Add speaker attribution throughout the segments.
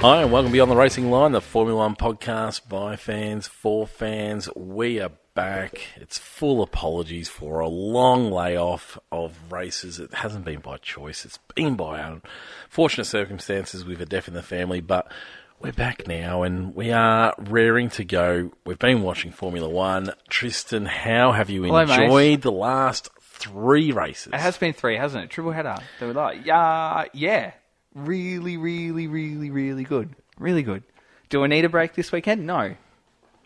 Speaker 1: Hi, and welcome Beyond the Racing Line, the Formula One podcast by fans, for fans. We are back. It's full apologies for a long layoff of races. It hasn't been by choice. It's been by unfortunate circumstances with a death in the family, but we're back now and we are raring to go. We've been watching Formula One. Tristan, how have you enjoyed the last 3 races?
Speaker 2: It has been 3, hasn't it? Triple header. They were like, yeah. Really, really, really, really good. Really good. Do I need a break this weekend? No.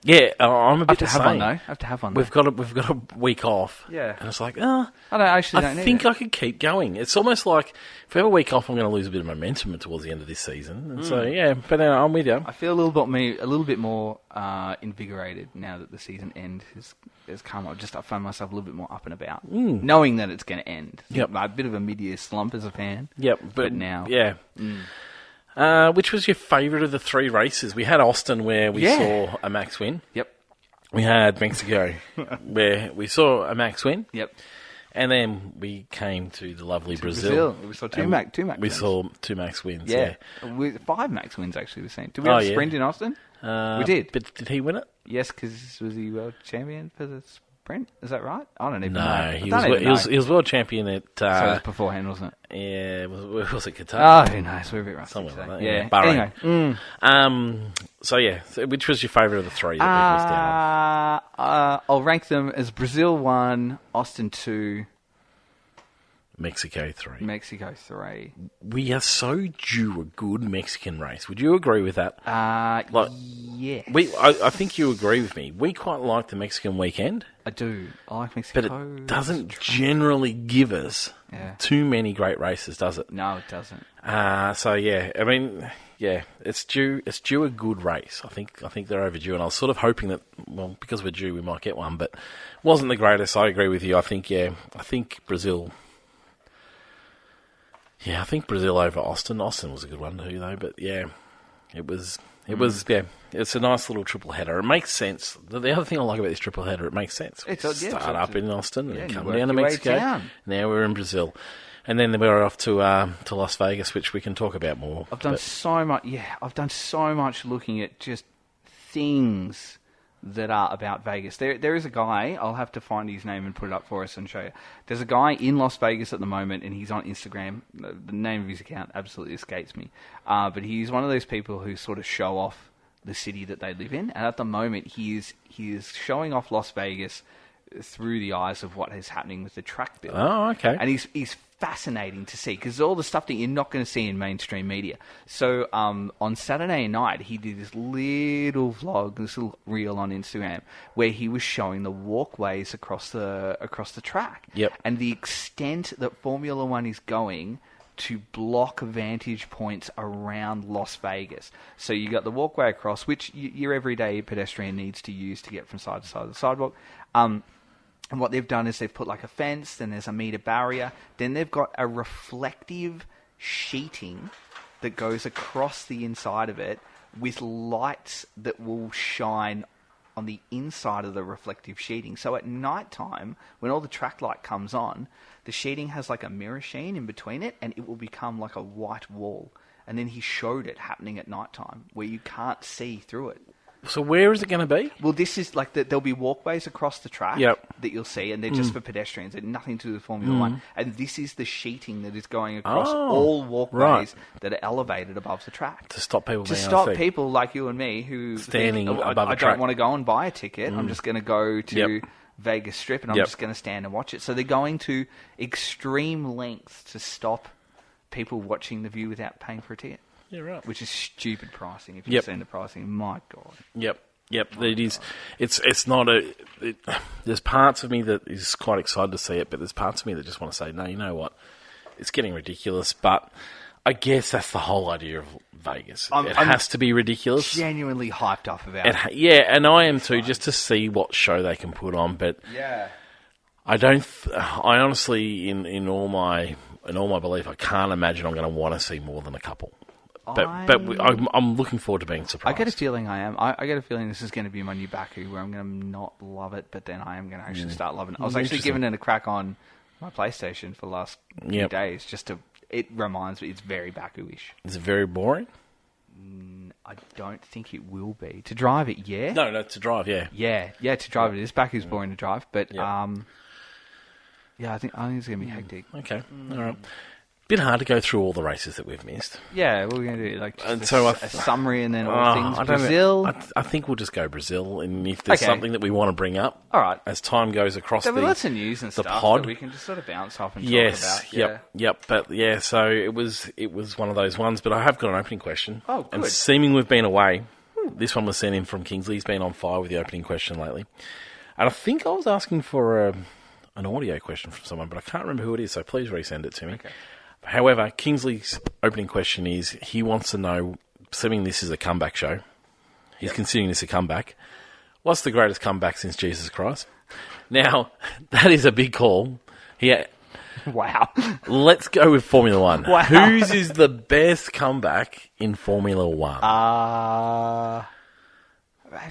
Speaker 1: Yeah, I'm a bit the same.
Speaker 2: I have to have one.
Speaker 1: We've got a week off.
Speaker 2: Yeah.
Speaker 1: And it's like,
Speaker 2: I
Speaker 1: think I could keep going. It's almost like if I have a week off, I'm going to lose a bit of momentum towards the end of this season. And so, yeah, but I'm with you.
Speaker 2: I feel a little bit more invigorated now that the season end has come. I find myself a little bit more up and about, knowing that it's going to end.
Speaker 1: Yep.
Speaker 2: A bit of a mid-year slump as a fan.
Speaker 1: Yep.
Speaker 2: But now.
Speaker 1: Yeah. Which was your favourite of the 3 races? We had Aston where we saw a Max win.
Speaker 2: Yep.
Speaker 1: We had Mexico where we saw a Max win.
Speaker 2: Yep.
Speaker 1: And then we came to the lovely Brazil.
Speaker 2: We saw two Max wins.
Speaker 1: We saw 2 Max wins,
Speaker 2: yeah. 5 Max wins, actually, we've seen. Did we have a sprint in Austin? We did.
Speaker 1: But did he win it?
Speaker 2: Yes, because was he world champion for the sprint? Is that right? I don't even know.
Speaker 1: No, he was world champion at...
Speaker 2: so it was beforehand, wasn't it?
Speaker 1: Yeah, was it Qatar?
Speaker 2: Oh, who knows? We're a bit rusty.
Speaker 1: Somewhere like that.
Speaker 2: Yeah.
Speaker 1: Bahrain.
Speaker 2: Anyway.
Speaker 1: So which was your favourite of the 3 that people was down on?
Speaker 2: I'll rank them as Brazil 1, Austin 2,
Speaker 1: Mexico 3.
Speaker 2: Mexico 3.
Speaker 1: We are so due a good Mexican race. Would you agree with that?
Speaker 2: Yes.
Speaker 1: I think you agree with me. We quite like the Mexican weekend.
Speaker 2: I do. I like Mexico.
Speaker 1: But it doesn't generally give us too many great races, does it?
Speaker 2: No, it doesn't.
Speaker 1: It's due a good race. I think they're overdue, and I was sort of hoping that, well, because we're due, we might get one, but it wasn't the greatest. I agree with you. I think Brazil. Yeah, I think Brazil over Aston. Austin was a good one too, though. But yeah, it was. It's a nice little triple header. It makes sense. The other thing I like about this triple header, it makes sense. Start up in Austin and come down to Mexico. Now we're in Brazil, and then we're off to Las Vegas, which we can talk about more.
Speaker 2: I've done so much looking at just things that are about Vegas. There is a guy, I'll have to find his name and put it up for us and show you. There's a guy in Las Vegas at the moment, and he's on Instagram. The name of his account absolutely escapes me. But he's one of those people who sort of show off the city that they live in. And at the moment, he is showing off Las Vegas through the eyes of what is happening with the track build.
Speaker 1: Oh, okay.
Speaker 2: And he's fascinating to see because all the stuff that you're not going to see in mainstream media. So on Saturday night, he did this little vlog, this little reel on Instagram, where he was showing the walkways across the track.
Speaker 1: Yep.
Speaker 2: And the extent that Formula One is going to block vantage points around Las Vegas. So you got the walkway across, which your everyday pedestrian needs to use to get from side to side of the sidewalk. And what they've done is they've put like a fence, then there's a meter barrier, then they've got a reflective sheeting that goes across the inside of it with lights that will shine on the inside of the reflective sheeting. So at night time, when all the track light comes on, the sheeting has like a mirror sheen in between it, and it will become like a white wall. And then he showed it happening at night time, where you can't see through it.
Speaker 1: So where is it going to be?
Speaker 2: Well, this is like there'll be walkways across the track that you'll see, and they're just for pedestrians. They're nothing to do with Formula One. And this is the sheeting that is going across all walkways that are elevated above the track.
Speaker 1: To stop people
Speaker 2: To stop people like you and me who
Speaker 1: standing
Speaker 2: think,
Speaker 1: above the
Speaker 2: I
Speaker 1: track.
Speaker 2: don't want to go and buy a ticket. I'm just going to go to Vegas Strip and I'm just going to stand and watch it. So they're going to extreme lengths to stop people watching the view without paying for a ticket.
Speaker 1: Yeah, right.
Speaker 2: Which is stupid pricing. If you've seen the pricing, my God.
Speaker 1: Yep. It is. It's not there's parts of me that is quite excited to see it, but there's parts of me that just want to say, no, you know what? It's getting ridiculous. But I guess that's the whole idea of Vegas. It has to be ridiculous.
Speaker 2: Genuinely hyped up about it.
Speaker 1: Yeah, and I am too, just to see what show they can put on. But I don't. I honestly, in all my belief, I can't imagine I'm going to want to see more than a couple. But I'm looking forward to being surprised.
Speaker 2: I get a feeling I am. I get a feeling this is going to be my new Baku, where I'm going to not love it, but then I am going to actually start loving it. I was actually giving it a crack on my PlayStation for the last few days. It reminds me, it's very Baku-ish.
Speaker 1: Is it very boring?
Speaker 2: I don't think it will be. To drive it, yeah.
Speaker 1: No, to drive, yeah.
Speaker 2: Yeah, to drive it is. Baku's boring to drive, but
Speaker 1: Yep.
Speaker 2: I think it's going to be hectic.
Speaker 1: Okay, all right. Bit hard to go through all the races that we've missed.
Speaker 2: Yeah, what are we going to do? Like
Speaker 1: And
Speaker 2: just
Speaker 1: so
Speaker 2: a summary and then all things Brazil?
Speaker 1: I think we'll just go Brazil, and if there's something that we want to bring up,
Speaker 2: all right,
Speaker 1: as time goes across
Speaker 2: there were lots of news and stuff
Speaker 1: pod.
Speaker 2: that we can just sort of bounce off and
Speaker 1: Yes,
Speaker 2: talk about.
Speaker 1: yep. But yeah, so it was one of those ones. But I have got an opening question.
Speaker 2: Oh, good.
Speaker 1: And seeming we've been away, this one was sent in from Kingsley. He's been on fire with the opening question lately, and I think I was asking for an audio question from someone, but I can't remember who it is. So please resend it to me.
Speaker 2: Okay.
Speaker 1: However, Kingsley's opening question is he wants to know, assuming this is a comeback show, he's considering this a comeback, what's the greatest comeback since Jesus Christ? Now, that is a big call.
Speaker 2: Wow.
Speaker 1: Let's go with Formula One.
Speaker 2: Wow.
Speaker 1: Whose is the best comeback in Formula One?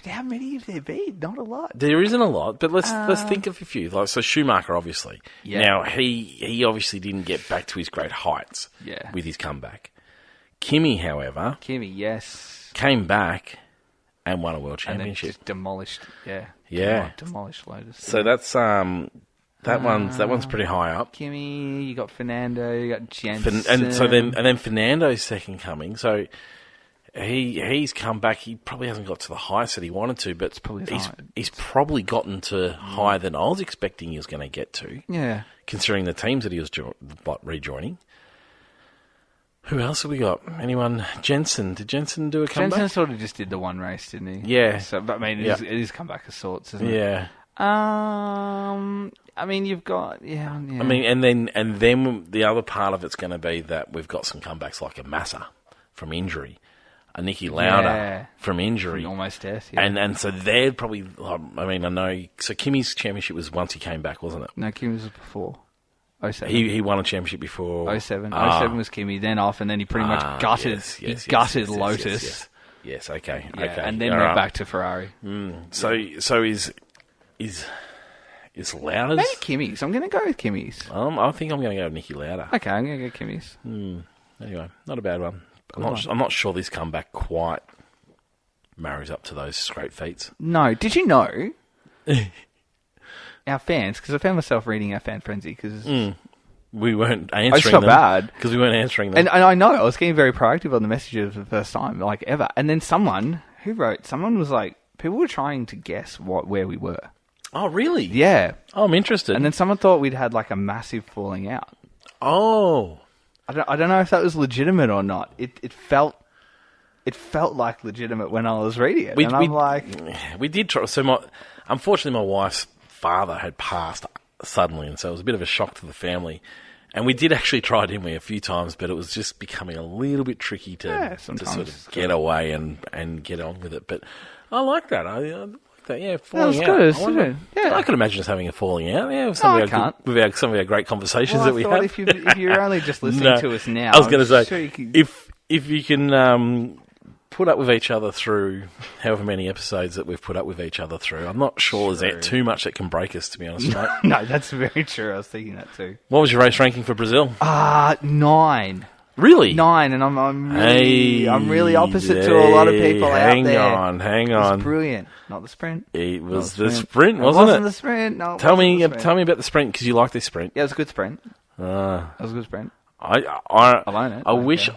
Speaker 2: How many have there been? Not a lot.
Speaker 1: There isn't a lot, but let's think of a few. Like, so Schumacher, obviously.
Speaker 2: Yeah.
Speaker 1: Now, he obviously didn't get back to his great heights with his comeback. Kimi, however,
Speaker 2: yes.
Speaker 1: came back and won a world
Speaker 2: And then
Speaker 1: championship.
Speaker 2: just demolished,
Speaker 1: Yeah.
Speaker 2: demolished Lotus.
Speaker 1: So that's that one's pretty high up.
Speaker 2: Kimi, you got Fernando, you got Jensen.
Speaker 1: And then Fernando's second coming. So he's come back. He probably hasn't got to the heights that he wanted to, but he's probably gotten to higher than I was expecting he was going to get to.
Speaker 2: Yeah.
Speaker 1: Considering the teams that he was rejoining. Who else have we got? Anyone? Jensen. Did Jensen do a comeback?
Speaker 2: Jensen sort of just did the one race, didn't he?
Speaker 1: Yeah.
Speaker 2: So, but I mean, it is comeback of sorts, isn't it?
Speaker 1: Yeah.
Speaker 2: I mean, you've got I
Speaker 1: mean, and then the other part of it's going to be that we've got some comebacks like a Massa from injury, a Niki Lauda from injury,
Speaker 2: from almost death. Yeah.
Speaker 1: And so they're probably. I mean, I know. So Kimi's championship was once he came back, wasn't it?
Speaker 2: No, Kimi's was before. 07.
Speaker 1: He won a championship before.
Speaker 2: 07. 07 was Kimi, then off, and then he pretty much gutted. Gutted Lotus.
Speaker 1: Yes. Okay.
Speaker 2: Yeah,
Speaker 1: okay.
Speaker 2: and then went back to Ferrari.
Speaker 1: So is Lauda's?
Speaker 2: Maybe Kimi's. I'm going to go with Kimi's.
Speaker 1: I think I'm going to go with Niki Lauda.
Speaker 2: Okay, I'm going to go Kimi's.
Speaker 1: Anyway, not a bad one. I'm not sure this comeback quite marries up to those great feats.
Speaker 2: No. Did you know our fans, because I found myself reading our fan frenzy, because
Speaker 1: we weren't answering them.
Speaker 2: I just felt bad.
Speaker 1: Because we weren't answering them.
Speaker 2: And I know, I was getting very proactive on the messages for the first time, like ever. And then someone was like, people were trying to guess where we were.
Speaker 1: Oh, really?
Speaker 2: Yeah.
Speaker 1: Oh, I'm interested.
Speaker 2: And then someone thought we'd had like a massive falling out.
Speaker 1: Oh.
Speaker 2: I don't know if that was legitimate or not. It felt like legitimate when I was reading it. I'm like...
Speaker 1: We did try. So unfortunately, my wife's father had passed suddenly, and so it was a bit of a shock to the family. And we did actually try it in a few times, but it was just becoming a little bit tricky to sort of get away and get on with it. But I like that. I like that. Yeah, falling out.
Speaker 2: Good.
Speaker 1: I could imagine us having a falling out. Yeah, with
Speaker 2: I can't.
Speaker 1: With some of our great conversations that we have.
Speaker 2: If you're only just listening to us now,
Speaker 1: I was going to say,
Speaker 2: sure
Speaker 1: if you can put up with each other through however many episodes that we've put up with each other through, I'm not sure there's too much that can break us, to be honest, mate.
Speaker 2: No, that's very true. I was thinking that too.
Speaker 1: What was your race ranking for Brazil?
Speaker 2: 9.
Speaker 1: Really?
Speaker 2: 9, and I'm really opposite to a lot of people out there.
Speaker 1: Hang on.
Speaker 2: It was brilliant. Not the sprint.
Speaker 1: It was the sprint, wasn't it?
Speaker 2: It wasn't the sprint. No.
Speaker 1: Tell me about the sprint, because you like this sprint.
Speaker 2: Yeah, it was a good sprint. It was a good sprint.
Speaker 1: I
Speaker 2: own it.
Speaker 1: I wish,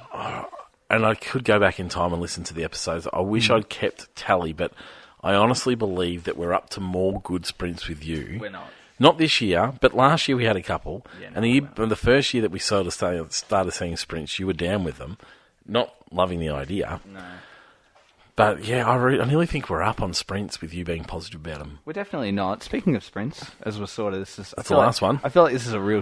Speaker 1: and I could go back in time and listen to the episodes. I wish I'd kept tally, but I honestly believe that we're up to more good sprints with you.
Speaker 2: We're not.
Speaker 1: Not this year, but last year we had a couple.
Speaker 2: Yeah,
Speaker 1: and the first year that we sort of started seeing sprints, you were down with them. Not loving the idea.
Speaker 2: No.
Speaker 1: But yeah, I nearly think we're up on sprints with you being positive about them.
Speaker 2: We're definitely not. Speaking of sprints, as we're sort of...
Speaker 1: That's the last one.
Speaker 2: I feel like this is a real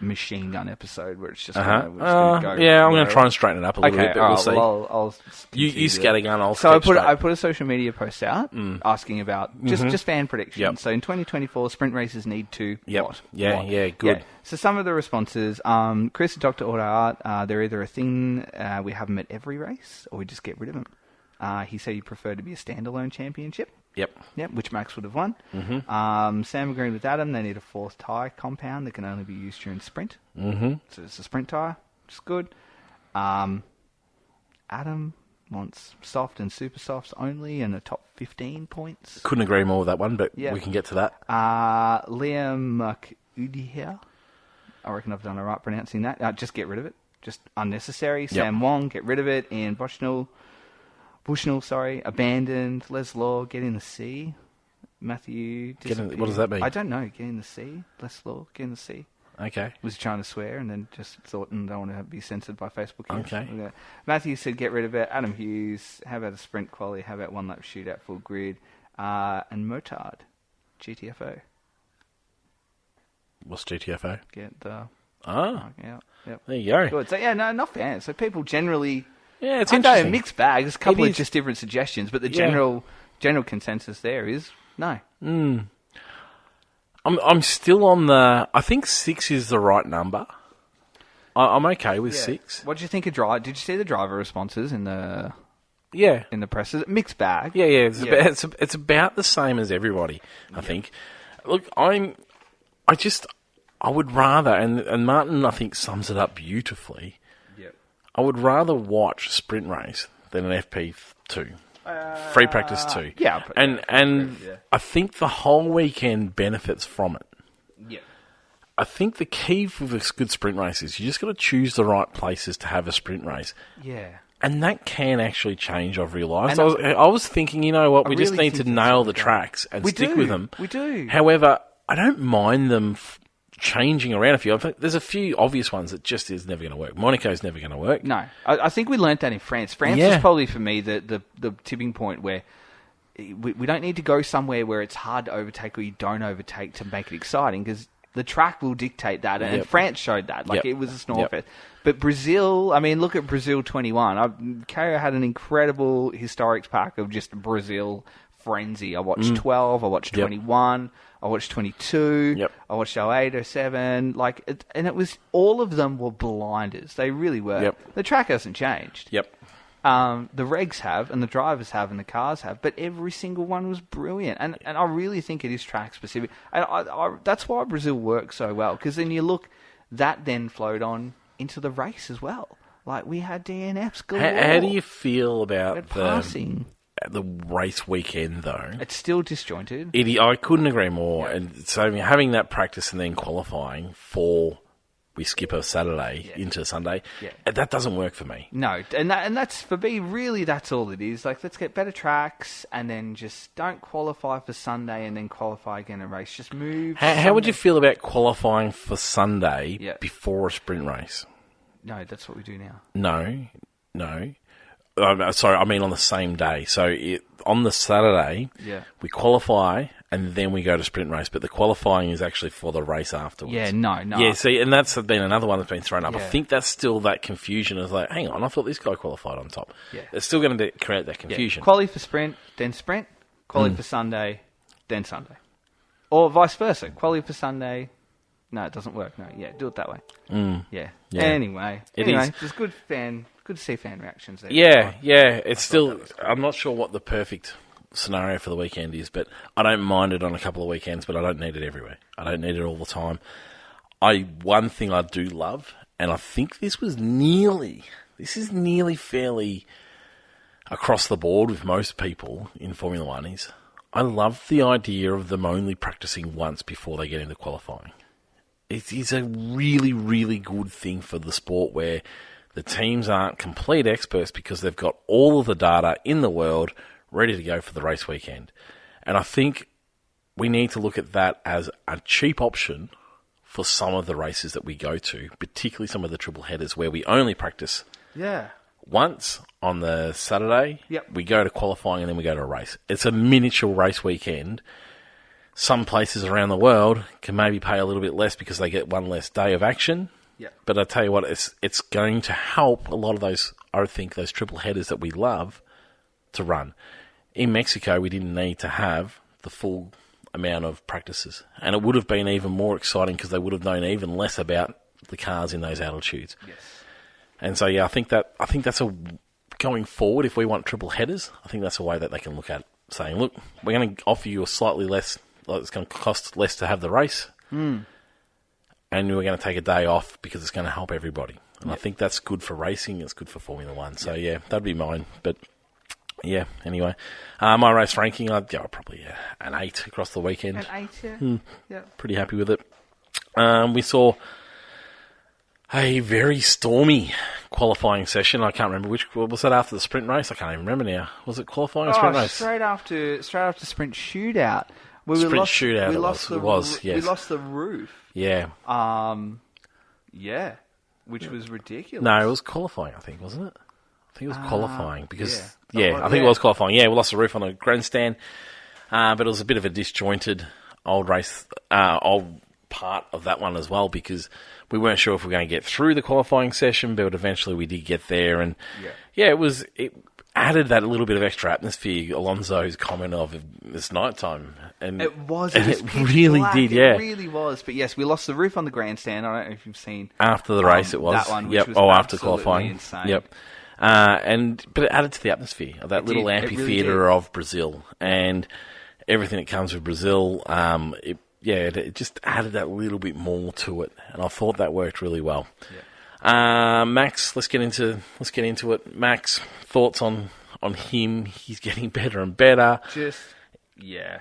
Speaker 2: machine gun episode where it's just going to go...
Speaker 1: Yeah, I'm going to try and straighten it up a little bit, but we'll see.
Speaker 2: Well, I'll
Speaker 1: you scattergun, I'll
Speaker 2: So I put a social media post out asking about just fan predictions.
Speaker 1: Yep.
Speaker 2: So in 2024, sprint races need to what?
Speaker 1: Yeah,
Speaker 2: what?
Speaker 1: yeah, good.
Speaker 2: Yeah. So some of the responses, Chris, Dr. Auto Art, they're either a thing, we have them at every race, or we just get rid of them. He said he preferred to be a standalone championship.
Speaker 1: Yep,
Speaker 2: which Max would have won. Sam agreed with Adam. They need a fourth tyre compound that can only be used during sprint. So it's a sprint tyre, which is good. Adam wants soft and super softs only and a top 15 points.
Speaker 1: Couldn't agree more with that one, but we can get to that.
Speaker 2: Liam Udihia. I reckon I've done all right pronouncing that. Just get rid of it. Just unnecessary. Sam Wong, get rid of it. Ian Bushnell, abandoned. Les Law, get in the sea. Matthew,
Speaker 1: what does that mean?
Speaker 2: I don't know. Get in the sea. Les Law, get in the sea.
Speaker 1: Okay.
Speaker 2: Was trying to swear and then just thought, don't want to be censored by Facebook.
Speaker 1: Okay.
Speaker 2: Matthew said, get rid of it. Adam Hughes, how about a sprint quali? How about one lap shootout full grid? And Motard, GTFO.
Speaker 1: What's GTFO?
Speaker 2: Get the...
Speaker 1: Yep. There you go.
Speaker 2: Good. So, enough fans. So people generally...
Speaker 1: Yeah, it's
Speaker 2: I know,
Speaker 1: interesting.
Speaker 2: mixed bag. There's a couple of just different suggestions, but the general consensus there is no.
Speaker 1: I'm still on the... I think 6 is the right number. I'm okay with 6.
Speaker 2: What did you think of drive? Did you see the driver responses in the...
Speaker 1: Yeah.
Speaker 2: In the presses? Mixed bag.
Speaker 1: Yeah. It's about the same as everybody, I think. Look, I would rather, and Martin, I think, sums it up beautifully. Yep. I would rather watch a sprint race than an FP2. Free practice 2.
Speaker 2: Yeah.
Speaker 1: And I think the whole weekend benefits from it.
Speaker 2: Yeah.
Speaker 1: I think the key for this good sprint race is you just got to choose the right places to have a sprint race.
Speaker 2: Yeah.
Speaker 1: And that can actually change, I've realised. I was thinking, you know what, we just need to nail the tracks and stick with them.
Speaker 2: We do.
Speaker 1: However, I don't mind them changing around a few. I think there's a few obvious ones that just is never going to work. Monaco's never going to work.
Speaker 2: No. I think we learnt that in France. France is probably, for me, the tipping point where we don't need to go somewhere where it's hard to overtake or you don't overtake to make it exciting, because the track will dictate that, and France showed that. It was a snore fest. But Brazil, I mean, look at Brazil 21. Caio had an incredible historics pack of just Brazil frenzy. I watched 12, I watched 21, I watched 22, I watched 08, 07, and it was, all of them were blinders. They really were. The track hasn't changed. The regs have, and the drivers have, and the cars have, but every single one was brilliant. And I really think it is track specific. And that's why Brazil works so well, because then you look, that then flowed on into the race as well. We had DNFs galore.
Speaker 1: How do you feel about
Speaker 2: passing?
Speaker 1: The race weekend, though?
Speaker 2: It's still disjointed.
Speaker 1: I couldn't agree more. And so having that practice and then qualifying for... We skip a Saturday into Sunday. That doesn't work for me.
Speaker 2: No, and that's, for me, really, that's all it is. Let's get better tracks, and then just don't qualify for Sunday and then qualify again in a race. Just move.
Speaker 1: How would you feel about qualifying for Sunday before a sprint race?
Speaker 2: No, that's what we do now.
Speaker 1: No. Sorry, I mean on the same day. So on the Saturday, we qualify and then we go to sprint race, but the qualifying is actually for the race afterwards.
Speaker 2: No.
Speaker 1: Yeah, see, and that's been another one that's been thrown up. I think that's still that confusion of hang on, I thought this guy qualified on top. It's still going to create that confusion.
Speaker 2: Quali for sprint, then sprint. Quali for Sunday, then Sunday. Or vice versa. Quali for Sunday. No, it doesn't work. No, do it that way. Anyway, there's good to see fan reactions there.
Speaker 1: It's still... I'm not sure what the perfect scenario for the weekend is, but I don't mind it on a couple of weekends, but I don't need it everywhere. I don't need it all the time. One thing I do love, and I think this is nearly fairly across the board with most people in Formula One, is I love the idea of them only practicing once before they get into qualifying. It is a really, really good thing for the sport, where the teams aren't complete experts because they've got all of the data in the world ready to go for the race weekend. And I think we need to look at that as a cheap option for some of the races that we go to, particularly some of the triple headers where we only practice once on the Saturday. We go to qualifying and then we go to a race. It's a miniature race weekend. Some places around the world can maybe pay a little bit less because they get one less day of action. But I tell you what, it's going to help a lot of those, I think, those triple headers that we love to run. In Mexico, we didn't need to have the full amount of practices. And it would have been even more exciting because they would have known even less about the cars in those altitudes. And so, I think that's going forward, if we want triple headers, I think that's a way that they can look at it, saying, look, we're going to offer you a slightly less, it's going to cost less to have the race. and we're going to take a day off because it's going to help everybody. And I think that's good for racing. It's good for Formula One. So, yeah, that'd be mine. But, yeah, anyway. My race ranking, I'd go probably an 8 across the weekend.
Speaker 2: An 8, yeah.
Speaker 1: Pretty happy with it. We saw a very stormy qualifying session. I can't remember was that after the sprint race? I can't even remember now. Was it qualifying or sprint race?
Speaker 2: Straight after sprint shootout.
Speaker 1: We lost the
Speaker 2: roof.
Speaker 1: Yeah.
Speaker 2: Which was ridiculous.
Speaker 1: No, it was qualifying, I think, wasn't it? I think it was qualifying because I think it was qualifying. Yeah, we lost the roof on the grandstand, but it was a bit of a disjointed old part of that one as well because we weren't sure if we were going to get through the qualifying session, but eventually we did get there, and it added that little bit of extra atmosphere. Alonso's comment of it's nighttime, and
Speaker 2: it was
Speaker 1: really
Speaker 2: black.
Speaker 1: did, yeah,
Speaker 2: it really was. But yes, we lost the roof on the grandstand. I don't know if you've seen
Speaker 1: after the race. It was
Speaker 2: that one, which was
Speaker 1: after qualifying,
Speaker 2: insane.
Speaker 1: Yep. But it added to the atmosphere of that little amphitheatre of Brazil and everything that comes with Brazil. It just added that little bit more to it, and I thought that worked really well. Yeah. Max, let's get into it. Max, thoughts on him? He's getting better and better.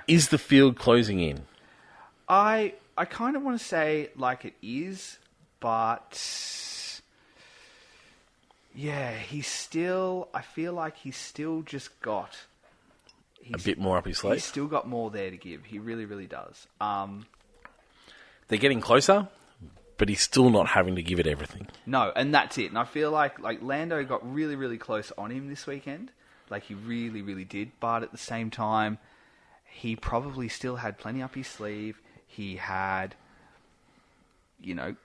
Speaker 1: Is the field closing in?
Speaker 2: I kind of want to say like it is, but he's still. I feel like he's still just got
Speaker 1: a bit more up his sleeve.
Speaker 2: He's still got more there to give. He really, really does.
Speaker 1: They're getting closer, but he's still not having to give it everything.
Speaker 2: No, and that's it. And I feel like Lando got really, really close on him this weekend. Like he really, really did. But at the same time, he probably still had plenty up his sleeve. He had,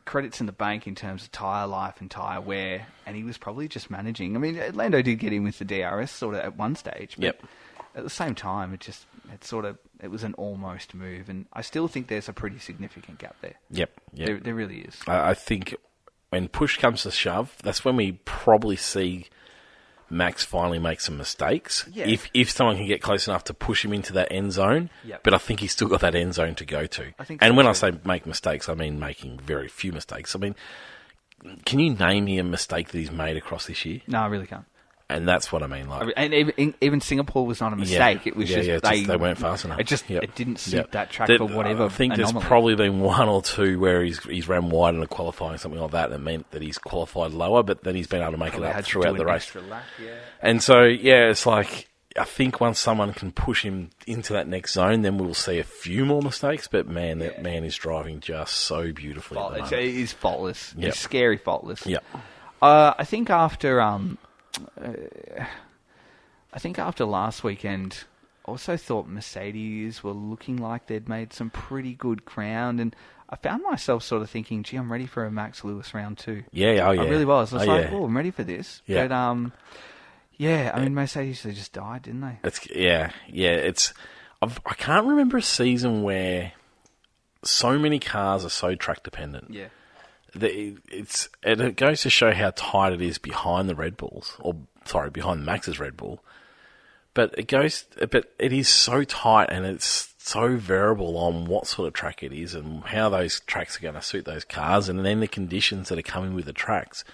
Speaker 2: credits in the bank in terms of tyre life and tyre wear, and he was probably just managing. I mean, Lando did get in with the DRS sort of at one stage, but at the same time, it was an almost move, and I still think there's a pretty significant gap there.
Speaker 1: Yep.
Speaker 2: There really is.
Speaker 1: I think when push comes to shove, that's when we probably see Max finally make some mistakes.
Speaker 2: Yeah.
Speaker 1: If someone can get close enough to push him into that end zone, but I think he's still got that end zone to go to. I say make mistakes, I mean making very few mistakes. I mean, can you name me a mistake that he's made across this year?
Speaker 2: No, I really can't.
Speaker 1: And that's what I mean. Like,
Speaker 2: and even Singapore was not a mistake. It was just they
Speaker 1: weren't fast enough.
Speaker 2: It didn't suit that track for whatever.
Speaker 1: I think there's probably been one or two where he's ran wide in a qualifying, something like that, and it meant that he's qualified lower, but then he's been able to make it up throughout the race.
Speaker 2: Lap,
Speaker 1: And so, it's like, I think once someone can push him into that next zone, then we'll see a few more mistakes. But man, that man is driving just so beautifully.
Speaker 2: It is faultless.
Speaker 1: Yep.
Speaker 2: It's scary faultless.
Speaker 1: Yeah.
Speaker 2: I think after last weekend, I also thought Mercedes were looking like they'd made some pretty good ground, and I found myself sort of thinking, gee, I'm ready for a Max Lewis round 2.
Speaker 1: Yeah,
Speaker 2: I really was. I was I'm ready for this. Yeah. But, I mean, Mercedes, they just died, didn't they?
Speaker 1: I can't remember a season where so many cars are so track dependent.
Speaker 2: Yeah.
Speaker 1: It goes to show how tight it is behind the Red Bulls, behind Max's Red Bull. But it is so tight and it's so variable on what sort of track it is and how those tracks are going to suit those cars, and then the conditions that are coming with the tracks.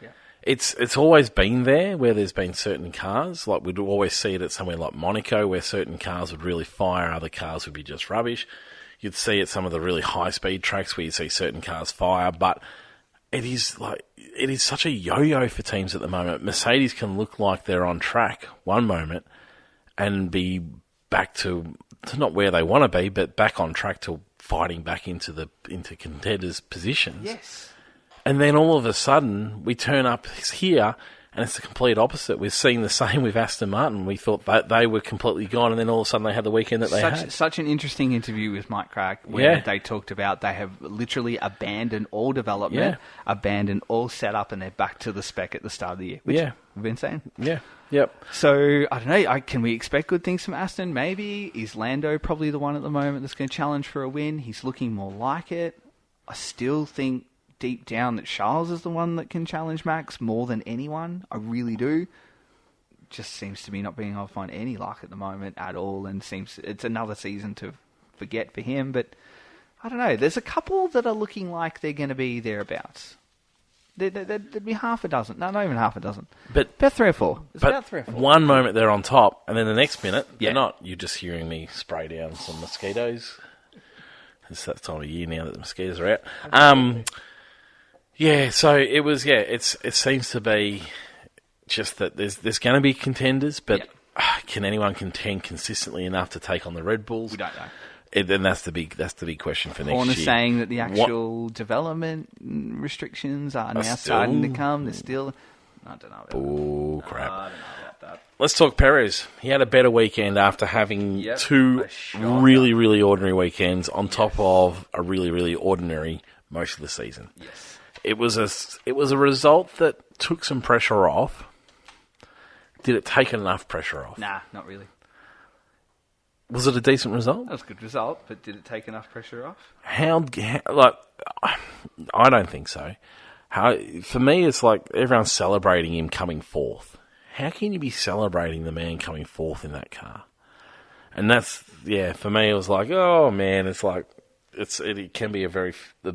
Speaker 2: Yeah.
Speaker 1: It's always been there where there's been certain cars, like we'd always see it at somewhere like Monaco where certain cars would really fire, other cars would be just rubbish. You'd see at some of the really high-speed tracks where you see certain cars fire, but it is such a yo-yo for teams at the moment. Mercedes can look like they're on track one moment and be back to not where they want to be, but back on track to fighting back into contenders' positions.
Speaker 2: Yes.
Speaker 1: And then all of a sudden, we turn up here, and it's the complete opposite. We've seen the same with Aston Martin. We thought that they were completely gone, and then all of a sudden they had the weekend that they had.
Speaker 2: Such an interesting interview with Mike Crack where they talked about they have literally abandoned all development, abandoned all setup, and they're back to the spec at the start of the year, which we've been saying.
Speaker 1: Yeah, yep.
Speaker 2: So, I don't know, can we expect good things from Aston? Maybe. Is Lando probably the one at the moment that's going to challenge for a win? He's looking more like it. I still think deep down that Charles is the one that can challenge Max more than anyone. I really do. Just seems to be not being able to find any luck at the moment at all, and seems it's another season to forget for him. But I don't know. There's a couple that are looking like they're going to be thereabouts. There'd be half a dozen. No, not even half a dozen.
Speaker 1: But
Speaker 2: about 3 or 4. It's
Speaker 1: but
Speaker 2: about 3 or 4.
Speaker 1: one moment they're on top, and then the next minute
Speaker 2: Yeah.
Speaker 1: they're not. You're just hearing me spray down some mosquitoes. It's that time of year now that the mosquitoes are out. Yeah, so it was. Yeah, it seems to be just that there's going to be contenders, but can anyone contend consistently enough to take on the Red Bulls?
Speaker 2: We don't know.
Speaker 1: Then that's the big question for next year.
Speaker 2: Horner's saying that the actual development restrictions are now starting to come. They're still... I don't know about
Speaker 1: Bull crap.
Speaker 2: I don't know about that.
Speaker 1: Let's talk Perez. He had a better weekend after having two really, really ordinary weekends on top of a really, really ordinary most of the season.
Speaker 2: Yes.
Speaker 1: It was a result that took some pressure off. Did it take enough pressure off?
Speaker 2: Nah, not really.
Speaker 1: Was it a decent result?
Speaker 2: That was a good result, but did it take enough pressure off?
Speaker 1: I don't think so. For me, it's like everyone's celebrating him coming fourth. How can you be celebrating the man coming fourth in that car? And that's, for me, it was like, oh man, it's like, it can be a very, the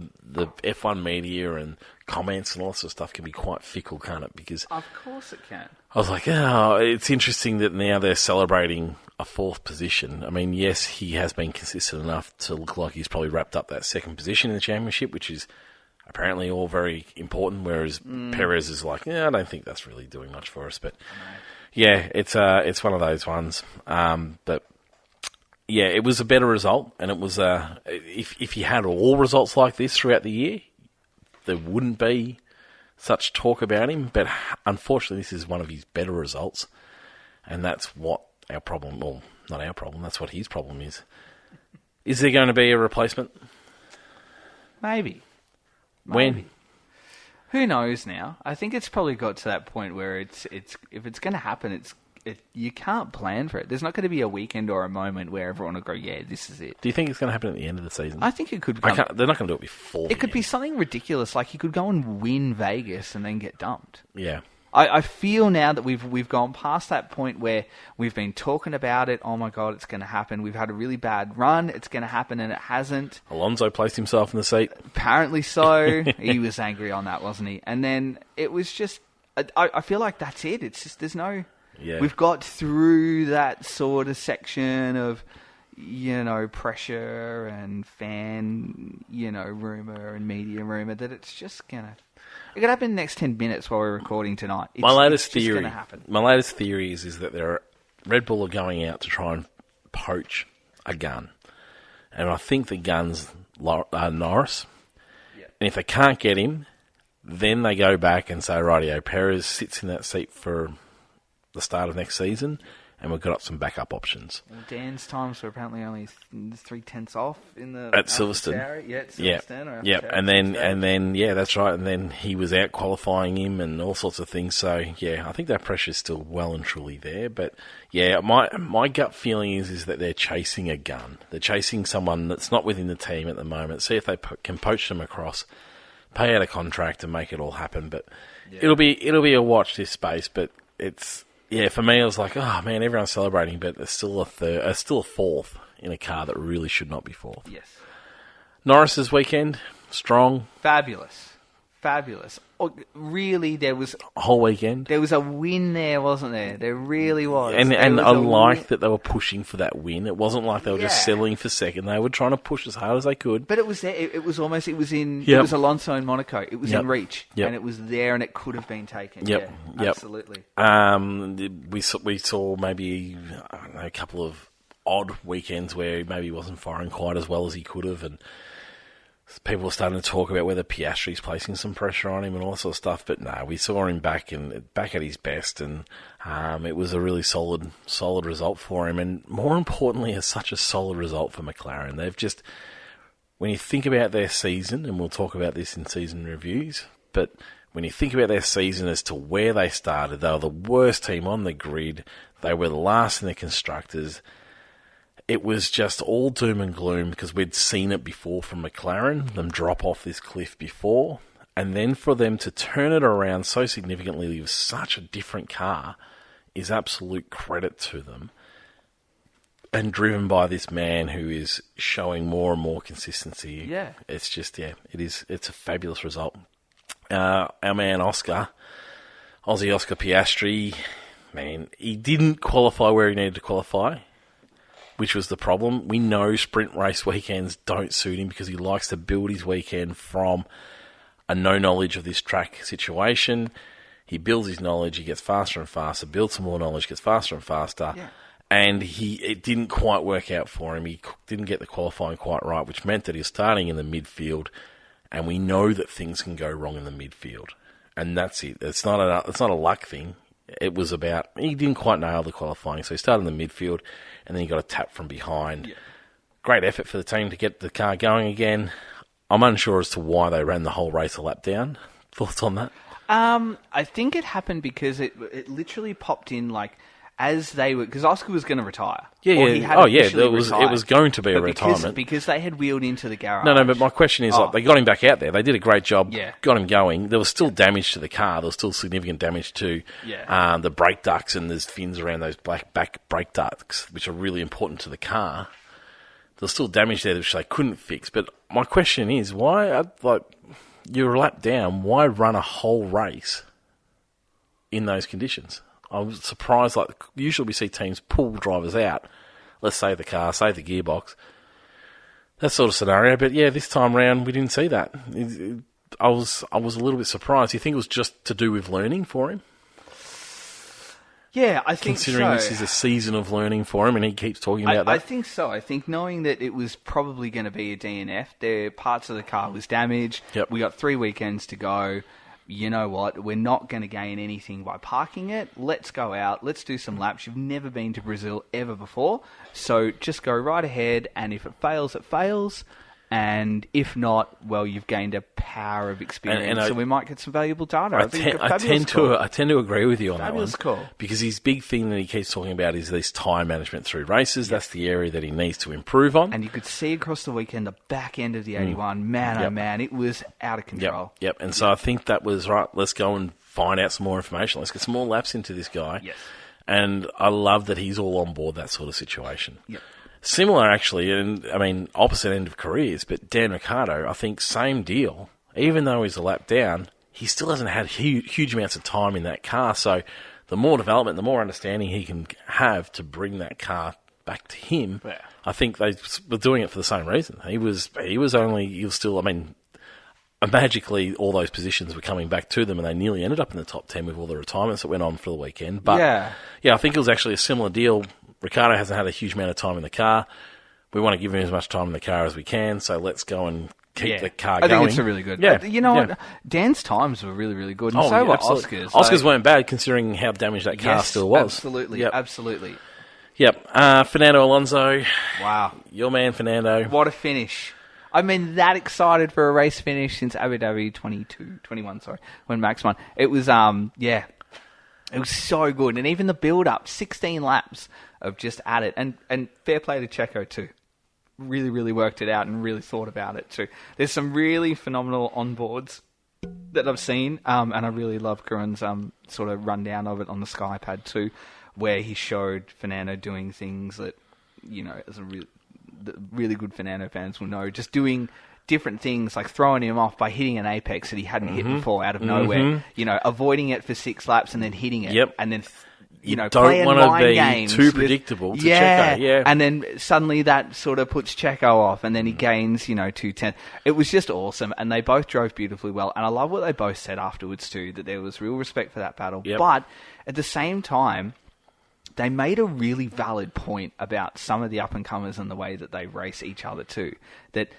Speaker 1: F1 media and comments and all sorts of stuff can be quite fickle, can't it? Because
Speaker 2: of course it can.
Speaker 1: I was like, oh, it's interesting that now they're celebrating a fourth position. I mean, yes, he has been consistent enough to look like he's probably wrapped up that second position in the championship, which is apparently all very important, whereas Perez is like, I don't think that's really doing much for us. But it's one of those ones. But yeah, it was a better result, and it was if you had all results like this throughout the year, there wouldn't be such talk about him. But unfortunately, this is one of his better results, and that's what our problem, well, not our problem, that's what his problem is. Is there going to be a replacement?
Speaker 2: Maybe.
Speaker 1: When?
Speaker 2: Who knows now? I think it's probably got to that point where it's if it's going to happen, you can't plan for it. There's not going to be a weekend or a moment where everyone will go, yeah, this is it.
Speaker 1: Do you think it's going to happen at the end of the season?
Speaker 2: I think it could.
Speaker 1: They're not going to do it before.
Speaker 2: It could be something ridiculous, like he could go and win Vegas and then get dumped.
Speaker 1: Yeah.
Speaker 2: I feel now that we've gone past that point where we've been talking about it. Oh my God, it's going to happen. We've had a really bad run. It's going to happen, and it hasn't.
Speaker 1: Alonso placed himself in the seat.
Speaker 2: Apparently so. He was angry on that, wasn't he? And then it was just. I feel like that's it. It's just there's no.
Speaker 1: Yeah.
Speaker 2: We've got through that sort of section of, pressure and fan, rumor and media rumor that it's just gonna. It could happen in the next 10 minutes while we're recording tonight.
Speaker 1: My latest
Speaker 2: theory.
Speaker 1: going to happen. My latest theory is that Red Bull are going out to try and poach a gun, and I think the gun's Norris.
Speaker 2: Yeah.
Speaker 1: And if they can't get him, then they go back and say, rightio, Perez sits in that seat for the start of next season, and we've got up some backup options.
Speaker 2: Well, Dan's times were apparently only 3/10 off in the
Speaker 1: at Silverstone.
Speaker 2: At Silverstone.
Speaker 1: Yeah, and then that's right. And then he was out qualifying him and all sorts of things. So yeah, I think that pressure is still well and truly there. But yeah, my gut feeling is that they're chasing a gun. They're chasing someone that's not within the team at the moment. See if they can poach them across, pay out a contract, and make it all happen. But it'll be a watch this space. But it's. Yeah, for me, it was like, oh man, everyone's celebrating, but there's still a fourth in a car that really should not be fourth.
Speaker 2: Yes.
Speaker 1: Norris's weekend, strong.
Speaker 2: Fabulous. Oh, really, there was
Speaker 1: a whole weekend.
Speaker 2: There was a win there, wasn't there? There really was.
Speaker 1: And I like that they were pushing for that win. It wasn't like they were just settling for second. They were trying to push as hard as they could.
Speaker 2: But it was there. It was Alonso in Monaco. It was in reach.
Speaker 1: Yep.
Speaker 2: And it was there, and it could have been taken.
Speaker 1: Yep.
Speaker 2: Yeah, absolutely.
Speaker 1: We saw maybe a couple of odd weekends where maybe he wasn't firing quite as well as he could have, and people are starting to talk about whether Piastri's placing some pressure on him and all that sort of stuff. But no, we saw him back at his best, and it was a really solid result for him. And more importantly, it's such a solid result for McLaren. They've just, when you think about their season, and we'll talk about this in season reviews, but when you think about their season as to where they started, they were the worst team on the grid. They were the last in the constructors. It was just all doom and gloom because we'd seen it before from McLaren, them drop off this cliff before, and then for them to turn it around so significantly with such a different car is absolute credit to them. and driven by this man who is showing more and more consistency.
Speaker 2: Yeah.
Speaker 1: It's just, it's a fabulous result. Our man Oscar, Aussie Oscar Piastri, man, he didn't qualify where he needed to qualify, which was the problem. We know sprint race weekends don't suit him because he likes to build his weekend from a no knowledge of this track situation. He builds his knowledge, he gets faster and faster, builds some more knowledge, gets faster and faster.
Speaker 2: Yeah.
Speaker 1: And it didn't quite work out for him. He didn't get the qualifying quite right, which meant that he was starting in the midfield. And we know that things can go wrong in the midfield. And that's it. It's not a luck thing. It was about, he didn't quite nail the qualifying. So he started in the midfield, and then he got a tap from behind. Yeah. Great effort for the team to get the car going again. I'm unsure as to why they ran the whole race a lap down. Thoughts on that?
Speaker 2: I think it happened because it literally popped in like as they were, because Oscar was going to retire.
Speaker 1: Yeah. It was going to be a retirement
Speaker 2: because they had wheeled into the garage.
Speaker 1: No. But my question is, like, they got him back out there. They did a great job.
Speaker 2: Yeah.
Speaker 1: Got him going. There was still damage to the car. There was still significant damage to the brake ducts, and there's fins around those black back brake ducts, which are really important to the car. There's still damage there which they couldn't fix. But my question is, why, like, you're a lap down, why run a whole race in those conditions? I was surprised. Like, usually we see teams pull drivers out. Let's save the car, save the gearbox. That sort of scenario. But yeah, this time round we didn't see that. I was a little bit surprised. You think it was just to do with learning for him?
Speaker 2: Yeah, I think
Speaker 1: considering this is a season of learning for him, and he keeps talking about that.
Speaker 2: I think so. I think knowing that it was probably going to be a DNF, there parts of the car was damaged.
Speaker 1: Yep.
Speaker 2: We got 3 weekends to go. You know what? We're not going to gain anything by parking it. Let's go out. Let's do some laps. You've never been to Brazil ever before, so just go right ahead. And if it fails, it fails. And if not, well, you've gained a power of experience, so we might get some valuable data.
Speaker 1: I tend to agree with you on
Speaker 2: fabulous
Speaker 1: that one.
Speaker 2: Call.
Speaker 1: Because his big thing that he keeps talking about is this time management through races. Yep. That's the area that he needs to improve on.
Speaker 2: And you could see across the weekend the back end of the 81. Man, oh man, it was out of control.
Speaker 1: Yep. And so I think that was right. Let's go and find out some more information. Let's get some more laps into this guy.
Speaker 2: Yes.
Speaker 1: And I love that he's all on board that sort of situation.
Speaker 2: Yep.
Speaker 1: Similar, actually, and I mean, opposite end of careers, but Dan Ricciardo, I think, same deal. Even though he's a lap down, he still hasn't had huge amounts of time in that car. So the more development, the more understanding he can have to bring that car back to him, I think they were doing it for the same reason. He was still, I mean, magically all those positions were coming back to them, and they nearly ended up in the top 10 with all the retirements that went on for the weekend. But yeah, I think it was actually a similar deal. Ricciardo hasn't had a huge amount of time in the car. We want to give him as much time in the car as we can, so let's go and keep the car going.
Speaker 2: I think it's a really good.
Speaker 1: Yeah.
Speaker 2: You know what? Dan's times were really, really good, and so were Oscar's.
Speaker 1: Oscar's weren't bad considering how damaged that car still was.
Speaker 2: Absolutely, absolutely.
Speaker 1: Yep. Fernando Alonso.
Speaker 2: Wow.
Speaker 1: Your man, Fernando.
Speaker 2: What a finish. I've been that excited for a race finish since Abu Dhabi 21, when Max won. It was, it was so good. And even the build-up, 16 laps of just at it. And fair play to Checo too. Really, really worked it out and really thought about it too. There's some really phenomenal onboards that I've seen. And I really love Grun's sort of rundown of it on the SkyPad too, where he showed Fernando doing things that, you know, as the really good Fernando fans will know, just doing different things, like throwing him off by hitting an apex that he hadn't hit before out of nowhere, you know, avoiding it for 6 laps and then hitting it, and then, you know,
Speaker 1: don't want to be
Speaker 2: games
Speaker 1: too predictable to Checo.
Speaker 2: And then suddenly that sort of puts Checo off, and then he gains, you know, 210. It was just awesome, and they both drove beautifully well, and I love what they both said afterwards too, that there was real respect for that battle. But at the same time, they made a really valid point about some of the up-and-comers and the way that they race each other too. That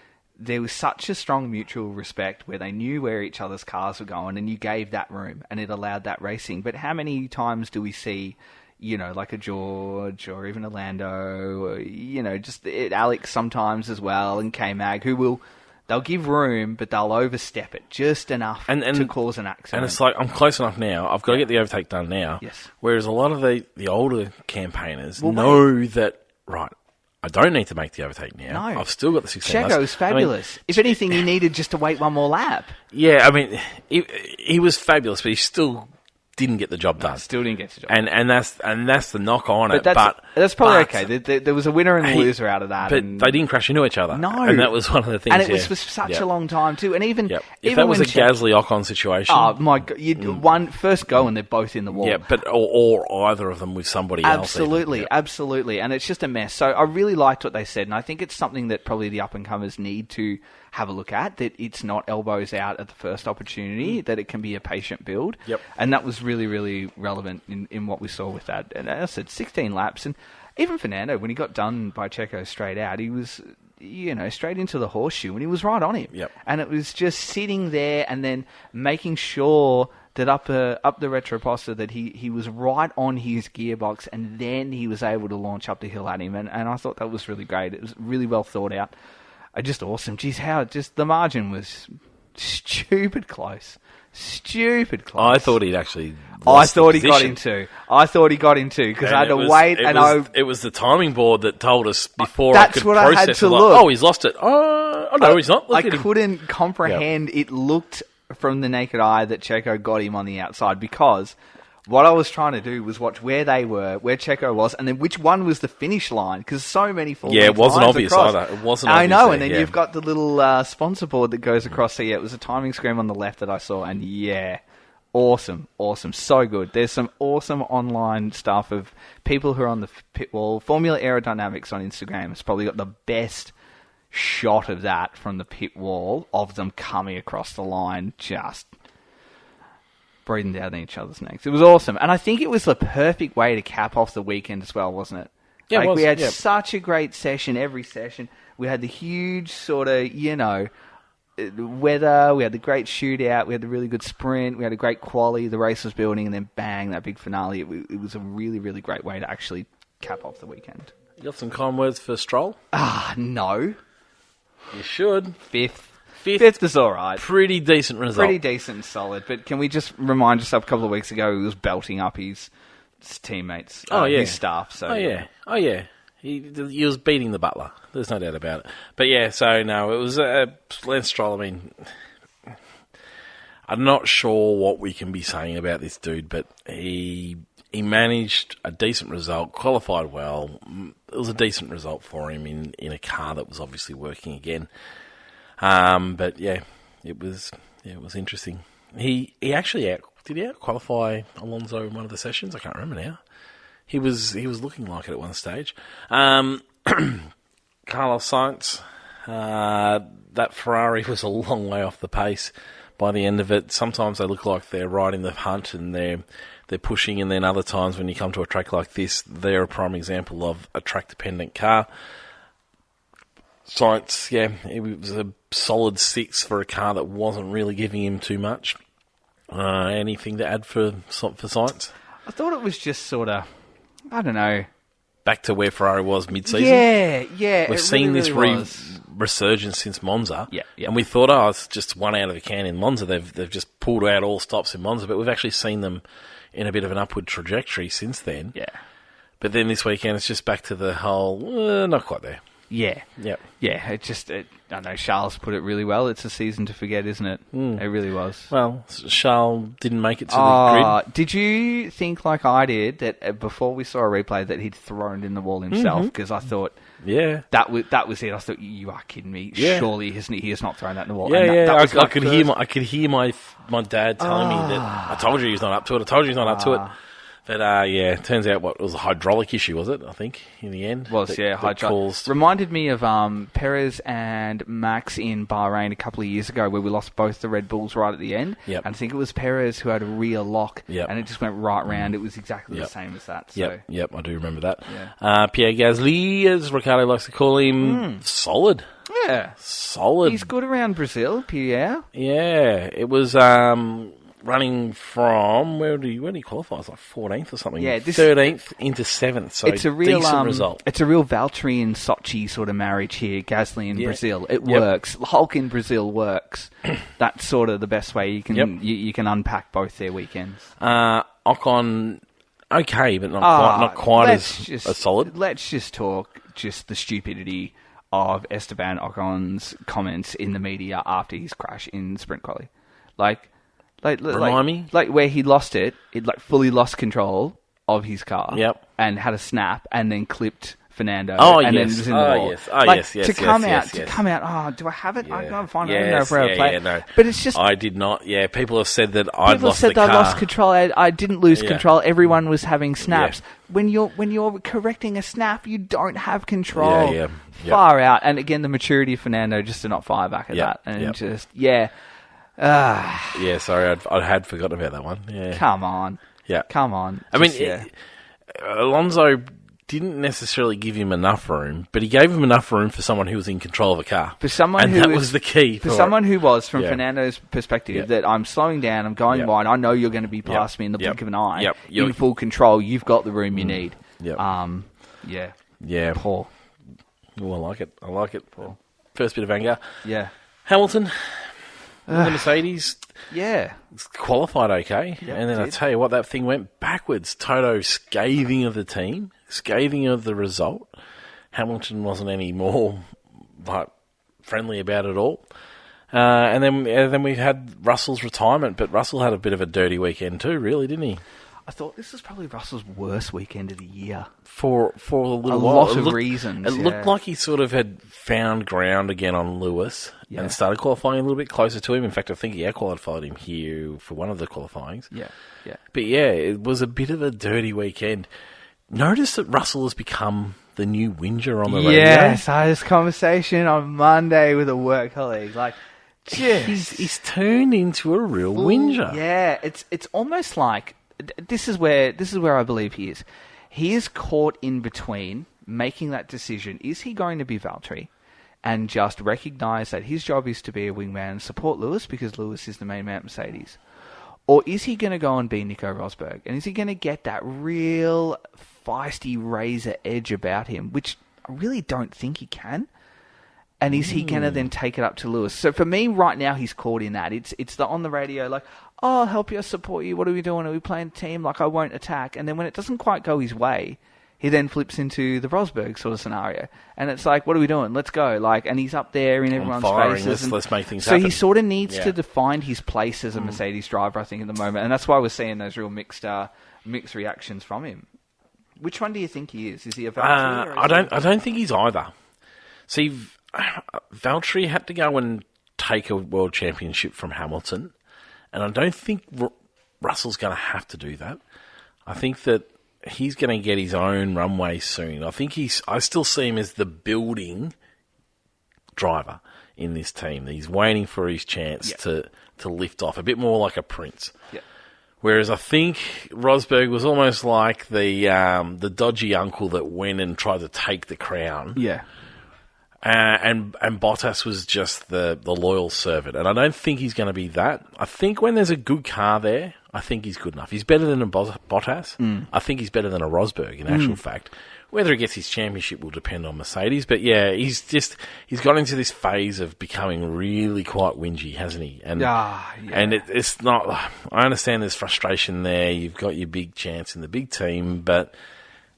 Speaker 2: there was such a strong mutual respect where they knew where each other's cars were going, and you gave that room, and it allowed that racing. But how many times do we see, you know, like a George or even a Lando, or, you know, just Alex sometimes as well, and K-Mag, they'll give room, but they'll overstep it just enough to cause an accident.
Speaker 1: And it's like, I'm close enough now. I've got to get the overtake done now.
Speaker 2: Yes.
Speaker 1: Whereas a lot of the older campaigners know that, right, I don't need to make the overtake now. No. I've still got the 16 laps.
Speaker 2: Checo's fabulous. If anything, he needed just to wait one more lap.
Speaker 1: Yeah, I mean, he was fabulous, but he still didn't get the job done.
Speaker 2: Still didn't get the job.
Speaker 1: And that's the knock on it.
Speaker 2: That's probably okay. There was a winner and a loser out of that.
Speaker 1: But they didn't crash into each other.
Speaker 2: No.
Speaker 1: And that was one of the things.
Speaker 2: And it was for such a long time too. And even
Speaker 1: if that was a Gasly Ocon situation.
Speaker 2: Oh my God! First go and they're both in the wall.
Speaker 1: Yeah, but or either of them with somebody else.
Speaker 2: Absolutely, and it's just a mess. So I really liked what they said, and I think it's something that probably the up and comers need to have a look at. That it's not elbows out at the first opportunity. That it can be a patient build.
Speaker 1: Yep.
Speaker 2: And that was really, really relevant in what we saw with that. And as I said, 16 laps, and even Fernando, when he got done by Checo straight out, he was, straight into the horseshoe, and he was right on him.
Speaker 1: Yep.
Speaker 2: And it was just sitting there and then making sure that up the retroposter that he was right on his gearbox, and then he was able to launch up the hill at him. And I thought that was really great. It was really well thought out. Just awesome. Geez, the margin was stupid close. Stupid close.
Speaker 1: I thought he'd actually.
Speaker 2: I thought he got into. Because I had to wait,
Speaker 1: it was the timing board that told us before.
Speaker 2: That's
Speaker 1: I could
Speaker 2: what
Speaker 1: process
Speaker 2: I had to
Speaker 1: it.
Speaker 2: look.
Speaker 1: Oh, he's lost it. Oh no, he's not.
Speaker 2: I couldn't comprehend. It looked from the naked eye that Checo got him on the outside, because what I was trying to do was watch where they were, where Checo was, and then which one was the finish line, because so many
Speaker 1: it wasn't obvious
Speaker 2: across.
Speaker 1: either. It wasn't.
Speaker 2: I
Speaker 1: obvious
Speaker 2: know,
Speaker 1: there,
Speaker 2: and then you've got the little sponsor board that goes across. So it was a timing screen on the left that I saw, and awesome, so good. There's some awesome online stuff of people who are on the pit wall. Formula Aerodynamics on Instagram has probably got the best shot of that from the pit wall of them coming across the line, just breathing down each other's necks. It was awesome, and I think it was the perfect way to cap off the weekend as well, wasn't it?
Speaker 1: Yeah, it was.
Speaker 2: We had such a great session every session. We had the huge sort of, weather, we had the great shootout, we had the really good sprint, we had a great quali, the race was building, and then bang, that big finale. It was a really, really great way to actually cap off the weekend.
Speaker 1: You got some kind words for Stroll?
Speaker 2: No.
Speaker 1: You should.
Speaker 2: Fifth is all right.
Speaker 1: Pretty decent result.
Speaker 2: Pretty decent and solid. But can we just remind yourself, a couple of weeks ago, he was belting up his teammates, his staff. So
Speaker 1: Oh, yeah. He was beating the butler. There's no doubt about it. But it was Lance Stroll. I mean, I'm not sure what we can be saying about this dude, but he managed a decent result, qualified well. It was a decent result for him in a car that was obviously working again. It was interesting. He actually did he out-qualify Alonso in one of the sessions? I can't remember now. He was looking like it at one stage. Carlos Sainz, that Ferrari was a long way off the pace by the end of it. Sometimes they look like they're right in the hunt and they're pushing, and then other times when you come to a track like this, they're a prime example of a track-dependent car. Sainz, it was a solid 6 for a car that wasn't really giving him too much. Anything to add for Sainz?
Speaker 2: I thought it was just sort of, I don't know.
Speaker 1: Back to where Ferrari was mid-season?
Speaker 2: Yeah.
Speaker 1: We've seen this resurgence since Monza.
Speaker 2: Yeah.
Speaker 1: And we thought, it's just one out of a can in Monza. They've just pulled out all stops in Monza, but we've actually seen them in a bit of an upward trajectory since then.
Speaker 2: Yeah.
Speaker 1: But then this weekend, it's just back to the whole, not quite there.
Speaker 2: Yeah.
Speaker 1: Yep.
Speaker 2: Yeah, I know Charles put it really well. It's a season to forget, isn't it? It really was.
Speaker 1: Well, Charles didn't make it to the grid.
Speaker 2: Did you think, like I did, that before we saw a replay that he'd thrown in the wall himself? Because I thought, that was it. I thought, you are kidding me.
Speaker 1: Yeah.
Speaker 2: Surely he has not thrown that in the wall.
Speaker 1: I could hear my dad telling me that I told you he's not up to it. But, it turns out it was a hydraulic issue, was it, I think, in the end?
Speaker 2: Hydraulic. Reminded me of Perez and Max in Bahrain a couple of years ago where we lost both the Red Bulls right at the end.
Speaker 1: Yep.
Speaker 2: And I think it was Perez who had a rear lock, and it just went right round. It was exactly the same as that. So.
Speaker 1: Yep, I do remember that.
Speaker 2: Yeah.
Speaker 1: Pierre Gasly, as Ricciardo likes to call him, solid.
Speaker 2: Yeah.
Speaker 1: Solid.
Speaker 2: He's good around Brazil, Pierre.
Speaker 1: Yeah, it was... running from where did he qualify? It was like 14th or something. Yeah, 13th into 7th. So it's a real decent result.
Speaker 2: It's a real Valtteri and Sochi sort of marriage here. Gasly in Brazil, it works. Hulk in Brazil works. That's sort of the best way you can you can unpack both their weekends.
Speaker 1: Ocon, okay, but not quite as solid.
Speaker 2: Let's just talk the stupidity of Esteban Ocon's comments in the media after his crash in sprint quali.
Speaker 1: Remind me?
Speaker 2: Like where he lost it like fully lost control of his car.
Speaker 1: Yep.
Speaker 2: And had a snap and then clipped Fernando.
Speaker 1: Oh,
Speaker 2: and
Speaker 1: yes.
Speaker 2: then was in the wall.
Speaker 1: Yes. Oh,
Speaker 2: like,
Speaker 1: yes.
Speaker 2: To come out, oh, do I have it?
Speaker 1: Yeah.
Speaker 2: I can't find it.
Speaker 1: Yes,
Speaker 2: I don't know if I play it.
Speaker 1: no.
Speaker 2: But it's just...
Speaker 1: I did not. Yeah, people have said that I'd lost the car.
Speaker 2: People said I lost control. I didn't lose control. Everyone was having snaps. Yeah. When you're correcting a snap, you don't have control.
Speaker 1: Yeah.
Speaker 2: Far out. And again, the maturity of Fernando just to not fire back at that. And just,
Speaker 1: Yeah, sorry, I had forgotten about that one. Yeah.
Speaker 2: Come on.
Speaker 1: Yeah.
Speaker 2: Come on.
Speaker 1: I mean, Alonso didn't necessarily give him enough room, but he gave him enough room for someone who was in control of a car.
Speaker 2: For someone
Speaker 1: and
Speaker 2: who
Speaker 1: that
Speaker 2: was,
Speaker 1: was the key.
Speaker 2: For someone who was, from Fernando's perspective, that I'm slowing down, I'm going wide, I know you're going to be past me in the blink of an eye. You're in full control, you've got the room you need.
Speaker 1: Yeah.
Speaker 2: Poor.
Speaker 1: Oh, I like it. Poor. First bit of anger.
Speaker 2: Yeah.
Speaker 1: Hamilton, the Mercedes...
Speaker 2: Yeah.
Speaker 1: Qualified okay.
Speaker 2: Yep,
Speaker 1: and then I tell you what, that thing went backwards. Toto scathing of the team, scathing of the result. Hamilton wasn't any more friendly about it all. And then we had Russell's retirement, but Russell had a bit of a dirty weekend too, really, didn't he?
Speaker 2: I thought this was probably Russell's worst weekend of the year.
Speaker 1: For a little
Speaker 2: while.
Speaker 1: lot
Speaker 2: of reasons.
Speaker 1: It looked like he sort of had found ground again on Lewis and started qualifying a little bit closer to him. In fact, I think he out-qualified him here for one of the qualifyings.
Speaker 2: Yeah.
Speaker 1: But it was a bit of a dirty weekend. Notice that Russell has become the new whinger on the radio.
Speaker 2: Yes, I had this conversation on Monday with a work colleague. Like,
Speaker 1: he's turned into a real whinger.
Speaker 2: Yeah, it's almost like this is where I believe he is. He is caught in between making that decision. Is he going to be Valtteri and just recognise that his job is to be a wingman and support Lewis because Lewis is the main man at Mercedes? Or is he going to go and be Nico Rosberg? And is he going to get that real feisty razor edge about him, which I really don't think he can? And is he going to then take it up to Lewis? So for me, right now, he's caught in that. It's on the radio, like, oh, I'll help you, I'll support you. What are we doing? Are we playing a team? Like, I won't attack. And then when it doesn't quite go his way, he then flips into the Rosberg sort of scenario. And it's like, what are we doing? Let's go. Like, and he's up there in everyone's faces.
Speaker 1: Let's make things happen.
Speaker 2: So he sort of needs to define his place as a Mercedes driver, I think, at the moment. And that's why we're seeing those real mixed reactions from him. Which one do you think he is? Is he a Valtteri?
Speaker 1: I don't think he's either. See, Valtteri had to go and take a world championship from Hamilton, and I don't think Russell's going to have to do that. I think that he's going to get his own runway soon. I still see him as the building driver in this team. He's waiting for his chance to lift off, a bit more like a Prince.
Speaker 2: Yeah.
Speaker 1: Whereas I think Rosberg was almost like the dodgy uncle that went and tried to take the crown.
Speaker 2: Yeah.
Speaker 1: And Bottas was just the loyal servant. And I don't think he's going to be that. I think when there's a good car there, I think he's good enough. He's better than a Bottas. I think he's better than a Rosberg, in actual fact. Whether he gets his championship will depend on Mercedes. But yeah, he's got into this phase of becoming really quite whingy, hasn't he? And and it's not... I understand there's frustration there. You've got your big chance in the big team, but...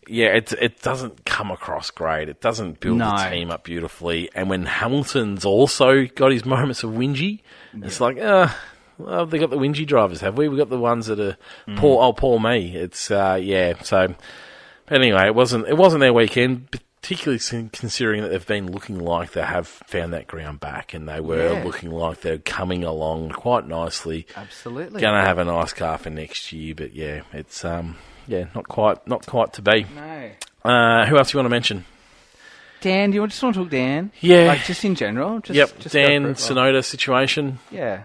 Speaker 1: Yeah, it doesn't come across great. It doesn't build the team up beautifully. And when Hamilton's also got his moments of whingy, it's like, well, they got the whingy drivers, have we? We got the ones that are poor me. It's So but anyway, it wasn't their weekend, particularly considering that they've been looking like they have found that ground back, and they were looking like they're coming along quite nicely.
Speaker 2: Absolutely,
Speaker 1: going to have a nice car for next year. But yeah, it's not quite to be.
Speaker 2: No.
Speaker 1: Who else do you want to mention?
Speaker 2: Dan, do you just want to talk Dan?
Speaker 1: Yeah.
Speaker 2: Like, just in general?
Speaker 1: Just Dan, Tsunoda situation.
Speaker 2: Yeah.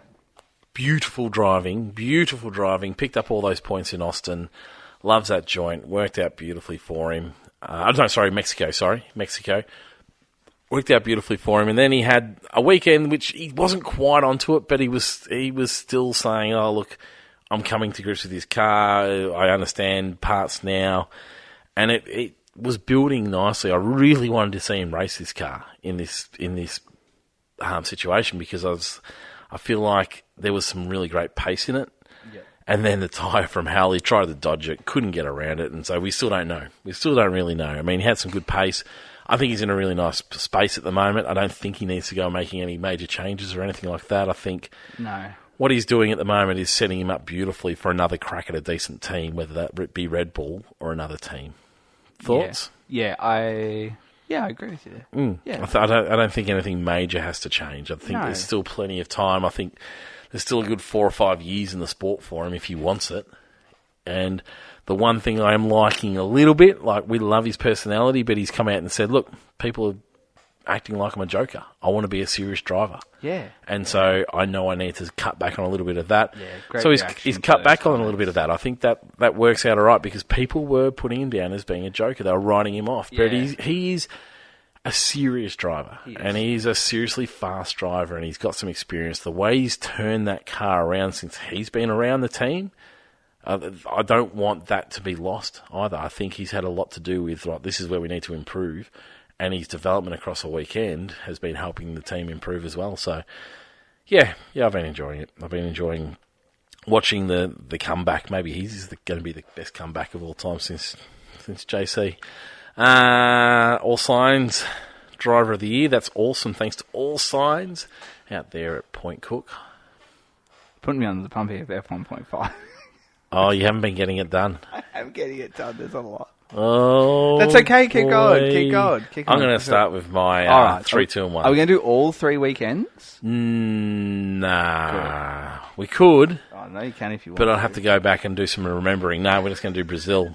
Speaker 1: Beautiful driving. Picked up all those points in Aston. Loves that joint. Worked out beautifully for him. Mexico. Worked out beautifully for him. And then he had a weekend which he wasn't quite onto it, but he was still saying, oh, look, I'm coming to grips with this car. I understand parts now. And it was building nicely. I really wanted to see him race this car in this situation because I feel like there was some really great pace in it. Yeah. And then the tyre from Howley tried to dodge it, couldn't get around it. And so we still don't know. We still don't really know. I mean, he had some good pace. I think he's in a really nice space at the moment. I don't think he needs to go making any major changes or anything like that. I think...
Speaker 2: No.
Speaker 1: what he's doing at the moment is setting him up beautifully for another crack at a decent team, whether that be Red Bull or another team. Thoughts?
Speaker 2: Yeah, I agree with you there. Yeah.
Speaker 1: I don't think anything major has to change. I think there's still plenty of time. I think there's still a good 4 or 5 years in the sport for him if he wants it. And the one thing I am liking a little bit, like we love his personality, but he's come out and said, look, people are acting like I'm a joker. I want to be a serious driver.
Speaker 2: Yeah.
Speaker 1: And so I know I need to cut back on a little bit of that.
Speaker 2: Yeah, great
Speaker 1: so
Speaker 2: reaction
Speaker 1: he's
Speaker 2: to
Speaker 1: cut
Speaker 2: those
Speaker 1: back on a
Speaker 2: comments.
Speaker 1: little bit of that. I think that works out all right because people were putting him down as being a joker. They were writing him off. But he is a serious driver. And he's a seriously fast driver and he's got some experience. The way he's turned that car around since he's been around the team, I don't want that to be lost either. I think he's had a lot to do with, like, this is where we need to improve. And his development across the weekend has been helping the team improve as well. So, yeah, I've been enjoying it. I've been enjoying watching the comeback. Maybe he's going to be the best comeback of all time since JC. All Signs Driver of the Year. That's awesome. Thanks to All Signs out there at Point Cook.
Speaker 2: Putting me under the pump here for F1.5.
Speaker 1: Oh, you haven't been getting it done.
Speaker 2: I am getting it done. There's a lot.
Speaker 1: Oh,
Speaker 2: that's okay. Keep
Speaker 1: boy.
Speaker 2: going. Keep going.
Speaker 1: I'm going to start with my
Speaker 2: all right.
Speaker 1: 3, 2, and 1.
Speaker 2: Are we going to do all 3 weekends?
Speaker 1: Nah. We could.
Speaker 2: Oh, no, you can if you want.
Speaker 1: But I'll have to go back and do some remembering. No, we're just going to do Brazil.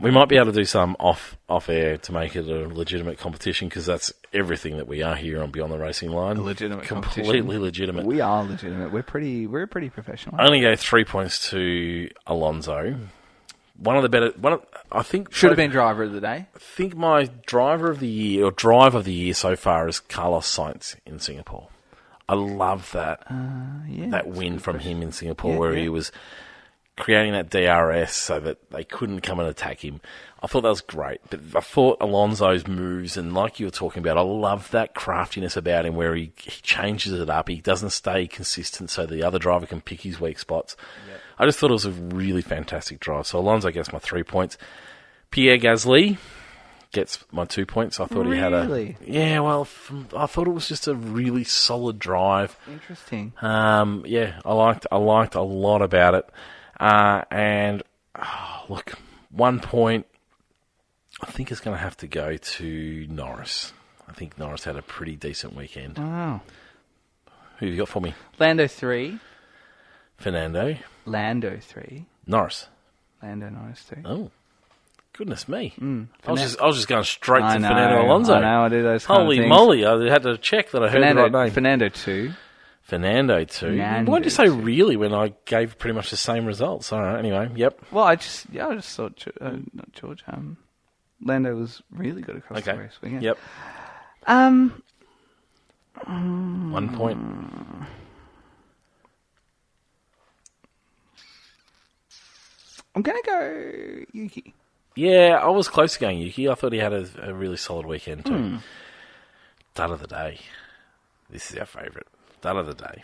Speaker 1: We might be able to do some off air to make it a legitimate competition because that's everything that we are here on Beyond the Racing Line.
Speaker 2: A legitimate
Speaker 1: completely
Speaker 2: competition.
Speaker 1: legitimate.
Speaker 2: We are legitimate. We're pretty professional.
Speaker 1: I only gave 3 points to Alonso. I think
Speaker 2: should have been driver of the day.
Speaker 1: I think my driver of the year or drive of the year so far is Carlos Sainz in Singapore. I love that win from him in Singapore he was creating that DRS so that they couldn't come and attack him. I thought that was great. But I thought Alonso's moves, and like you were talking about, I love that craftiness about him where he changes it up. He doesn't stay consistent so the other driver can pick his weak spots. Yep. I just thought it was a really fantastic drive. So Alonso gets my 3 points. Pierre Gasly gets my 2 points. I thought he had a... Yeah, well, I thought it was just a really solid drive.
Speaker 2: Interesting.
Speaker 1: I liked a lot about it. Look, 1 point, I think it's going to have to go to Norris. I think Norris had a pretty decent weekend.
Speaker 2: Wow.
Speaker 1: Who have you got for me?
Speaker 2: Lando 3.
Speaker 1: Fernando.
Speaker 2: Lando 3.
Speaker 1: Norris.
Speaker 2: Lando Norris 3.
Speaker 1: Oh, goodness me. I was just going straight to Fernando Alonso.
Speaker 2: I know, I do those kind of things.
Speaker 1: Holy moly, I had to check that I heard the right name.
Speaker 2: Fernando 2.
Speaker 1: Fernando 2. Why did you say really when I gave pretty much the same results? All right, anyway, yep.
Speaker 2: Well, I just thought, not George, Lando was really good across the race weekend.
Speaker 1: Yep. 1 point.
Speaker 2: I'm going to go Yuki.
Speaker 1: Yeah, I was close to going Yuki. I thought he had a really solid weekend too. Dud of the day. This is our favourite. Dud of the day.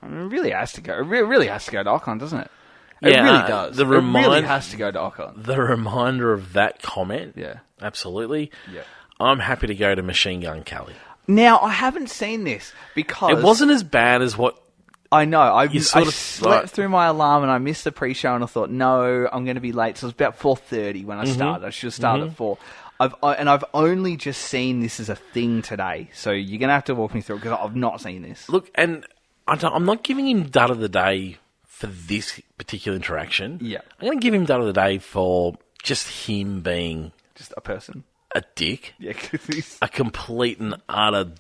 Speaker 2: It really has to go. It really has to go to Ocon, doesn't it?
Speaker 1: Yeah,
Speaker 2: it really does.
Speaker 1: It really
Speaker 2: has to go to Ocon.
Speaker 1: The reminder of that comment.
Speaker 2: Yeah.
Speaker 1: Absolutely.
Speaker 2: Yeah.
Speaker 1: I'm happy to go to Machine Gun Kelly.
Speaker 2: Now, I haven't seen this because...
Speaker 1: It wasn't as bad as what...
Speaker 2: I know. I
Speaker 1: slept
Speaker 2: through my alarm and I missed the pre-show and I thought, no, I'm going to be late. So it was about 4:30 when I started. I should have started at 4. I've only just seen this as a thing today. So you're going to have to walk me through it because I've not seen this.
Speaker 1: Look, and I'm not giving him dud of the day for this particular interaction.
Speaker 2: Yeah.
Speaker 1: I'm going to give him dud of the day for just him being...
Speaker 2: Just a person.
Speaker 1: A dick.
Speaker 2: Yeah, because he's...
Speaker 1: A complete and utter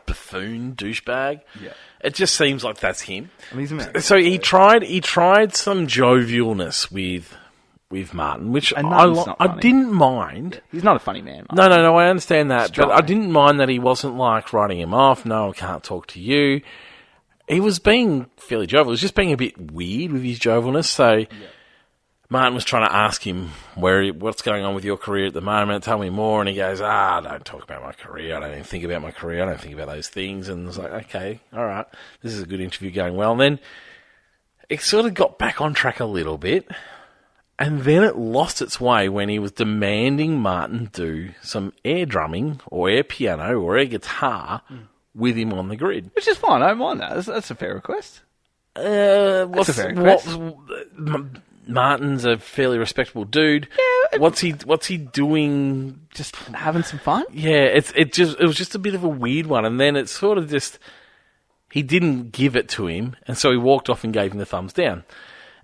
Speaker 1: buffoon douchebag.
Speaker 2: Yeah.
Speaker 1: It just seems like that's him.
Speaker 2: I mean, he's American,
Speaker 1: so he tried some jovialness with Martin, which I didn't mind.
Speaker 2: He's not a funny man.
Speaker 1: No, I understand that. But I didn't mind that he wasn't like writing him off. No, I can't talk to you. He was being fairly jovial. He was just being a bit weird with his jovialness. So Martin was trying to ask him what's going on with your career at the moment. Tell me more. And he goes, don't talk about my career. I don't even think about my career. I don't think about those things. And I was like, okay, all right. This is a good interview going well. And then it sort of got back on track a little bit. And then it lost its way when he was demanding Martin do some air drumming or air piano or air guitar with him on the grid.
Speaker 2: Which is fine. I don't mind that. That's a fair request.
Speaker 1: What's
Speaker 2: a fair request.
Speaker 1: Martin's a fairly respectable dude.
Speaker 2: Yeah.
Speaker 1: What's he doing?
Speaker 2: Just having some fun?
Speaker 1: Yeah, it was just a bit of a weird one, and then it sort of just he didn't give it to him, and so he walked off and gave him the thumbs down.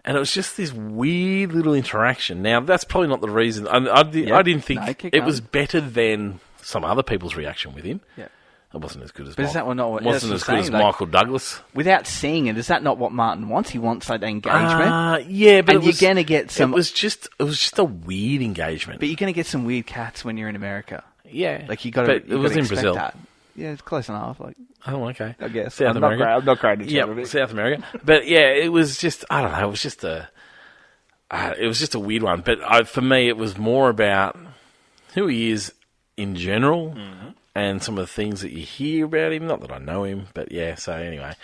Speaker 1: And it was just this weird little interaction. Now, that's probably not the reason. I didn't think it was better than some other people's reaction with him.
Speaker 2: Yeah.
Speaker 1: It wasn't as good as
Speaker 2: But is that not what
Speaker 1: wasn't as good as Michael Douglas.
Speaker 2: Without seeing it, is that not what Martin wants? He wants that engagement.
Speaker 1: Yeah, but
Speaker 2: you're going to get some.
Speaker 1: It was just a weird engagement.
Speaker 2: But you're going to get some weird cats when you're in America.
Speaker 1: Yeah,
Speaker 2: like you got to.
Speaker 1: But it was in Brazil.
Speaker 2: That. Yeah, it's close enough. Like,
Speaker 1: oh, okay.
Speaker 2: I guess
Speaker 1: South America.
Speaker 2: I'm not great at
Speaker 1: yeah, South America. But yeah, it was just I don't know. It was just a weird one. But for me, it was more about who he is in general. And some of the things that you hear about him, not that I know him, but yeah. So anyway,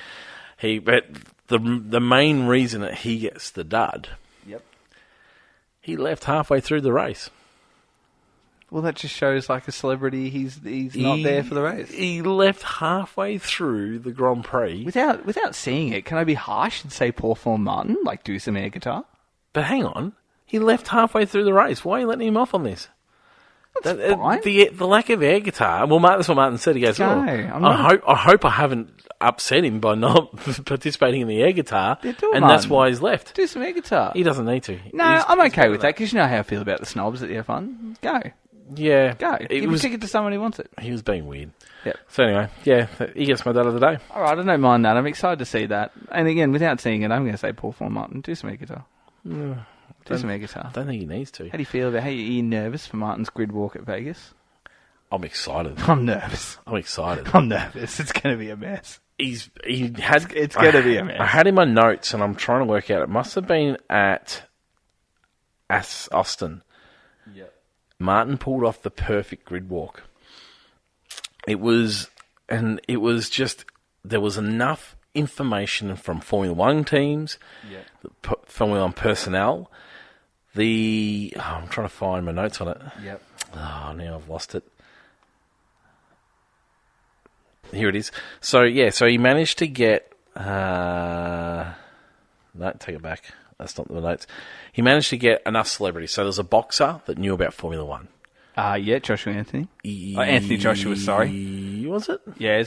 Speaker 1: but the main reason that he gets the dud, he left halfway through the race.
Speaker 2: Well, that just shows like a celebrity. He's not there for the race.
Speaker 1: He left halfway through the Grand Prix
Speaker 2: without seeing it. Can I be harsh and say poor form Martin? Like do some air guitar.
Speaker 1: But hang on, he left halfway through the race. Why are you letting him off on this?
Speaker 2: That's fine.
Speaker 1: The lack of air guitar. Well, that's what Martin said. He goes, I hope I haven't upset him by not participating in the air guitar, and that's why he's left.
Speaker 2: Do some air guitar.
Speaker 1: He doesn't need to.
Speaker 2: No, I'm okay with that because you know how I feel about the snobs at the F1. Go.
Speaker 1: Yeah.
Speaker 2: Go. Give a ticket to someone who wants it.
Speaker 1: He was being weird.
Speaker 2: Yep.
Speaker 1: So anyway, yeah, he gets my dad of the day.
Speaker 2: All right, I don't mind that. I'm excited to see that. And again, without seeing it, I'm going to say Paul Form Martin. Do some air guitar. Do some air guitar.
Speaker 1: I don't think he needs to.
Speaker 2: How do you feel about? Are you nervous for Martin's grid walk at Vegas?
Speaker 1: I'm excited.
Speaker 2: I'm nervous.
Speaker 1: I'm excited.
Speaker 2: I'm nervous. It's going to be a mess.
Speaker 1: It's
Speaker 2: going to be a mess.
Speaker 1: I had in my notes, and I'm trying to work out. It must have been at Aston.
Speaker 2: Yep.
Speaker 1: Martin pulled off the perfect grid walk. It was just there was enough information from Formula One teams, Formula One personnel. I'm trying to find my notes on it.
Speaker 2: Yep.
Speaker 1: Oh, now I've lost it. Here it is. So he managed to get. No, take it back. That's not the notes. He managed to get enough celebrities. So there's a boxer that knew about Formula One.
Speaker 2: Joshua Anthony. Anthony Joshua, sorry.
Speaker 1: Was it?
Speaker 2: Yeah,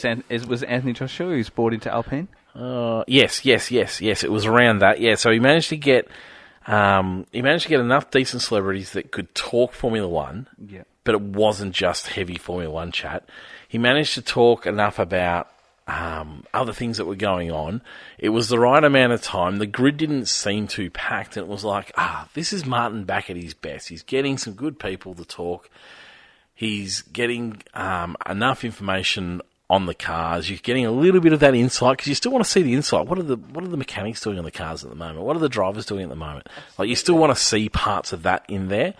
Speaker 2: was it Anthony Joshua who's bought into Alpine?
Speaker 1: Yes. It was around that. Yeah, so he managed to get enough decent celebrities that could talk Formula One.
Speaker 2: Yeah.
Speaker 1: But it wasn't just heavy Formula One chat. He managed to talk enough about other things that were going on. It was the right amount of time. The grid didn't seem too packed, and it was like, this is Martin back at his best. He's getting some good people to talk. He's getting enough information on the cars. You're getting a little bit of that insight because you still want to see the insight. What are the mechanics doing on the cars at the moment? What are the drivers doing at the moment? Like you still want to see parts of that in there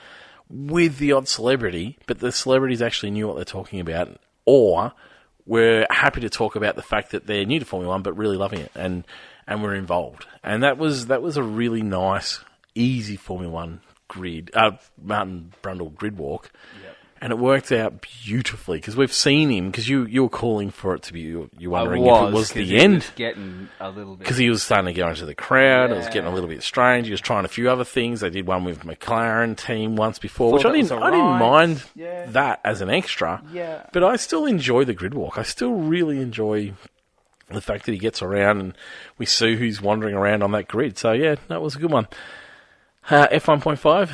Speaker 1: with the odd celebrity, but the celebrities actually knew what they're talking about, or were happy to talk about the fact that they're new to Formula One but really loving it and were involved. And that was a really nice, easy Formula One Martin Brundle grid walk. Yep. And it worked out beautifully because we've seen him, because you were calling for it to be, you're wondering if it was the end.
Speaker 2: Was getting a little bit.
Speaker 1: Because he was starting to go into the crowd. Yeah. It was getting a little bit strange. He was trying a few other things. They did one with McLaren team once before, which I didn't mind that as an extra.
Speaker 2: Yeah.
Speaker 1: But I still enjoy the grid walk. I still really enjoy the fact that he gets around and we see who's wandering around on that grid. So yeah, that was a good one. F1.5?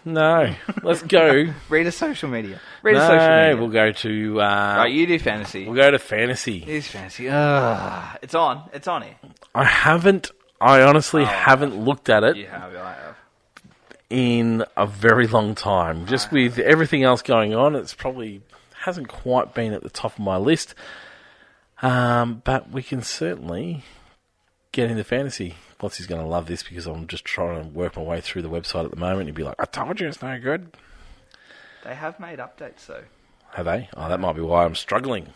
Speaker 1: No. Let's go.
Speaker 2: Read a social media. Social media.
Speaker 1: We'll go to...
Speaker 2: right, you do fantasy.
Speaker 1: We'll go to fantasy.
Speaker 2: It is fantasy. It's on. It's on here.
Speaker 1: I honestly haven't looked at it.
Speaker 2: You have, I have.
Speaker 1: In a very long time. Just with everything else going on, it's probably hasn't quite been at the top of my list. But we can certainly get into fantasy. Potsy's going to love this because I'm just trying to work my way through the website at the moment. He'd be like, I told you it's no good.
Speaker 2: They have made updates, though.
Speaker 1: Have they? Oh, that might be why I'm struggling.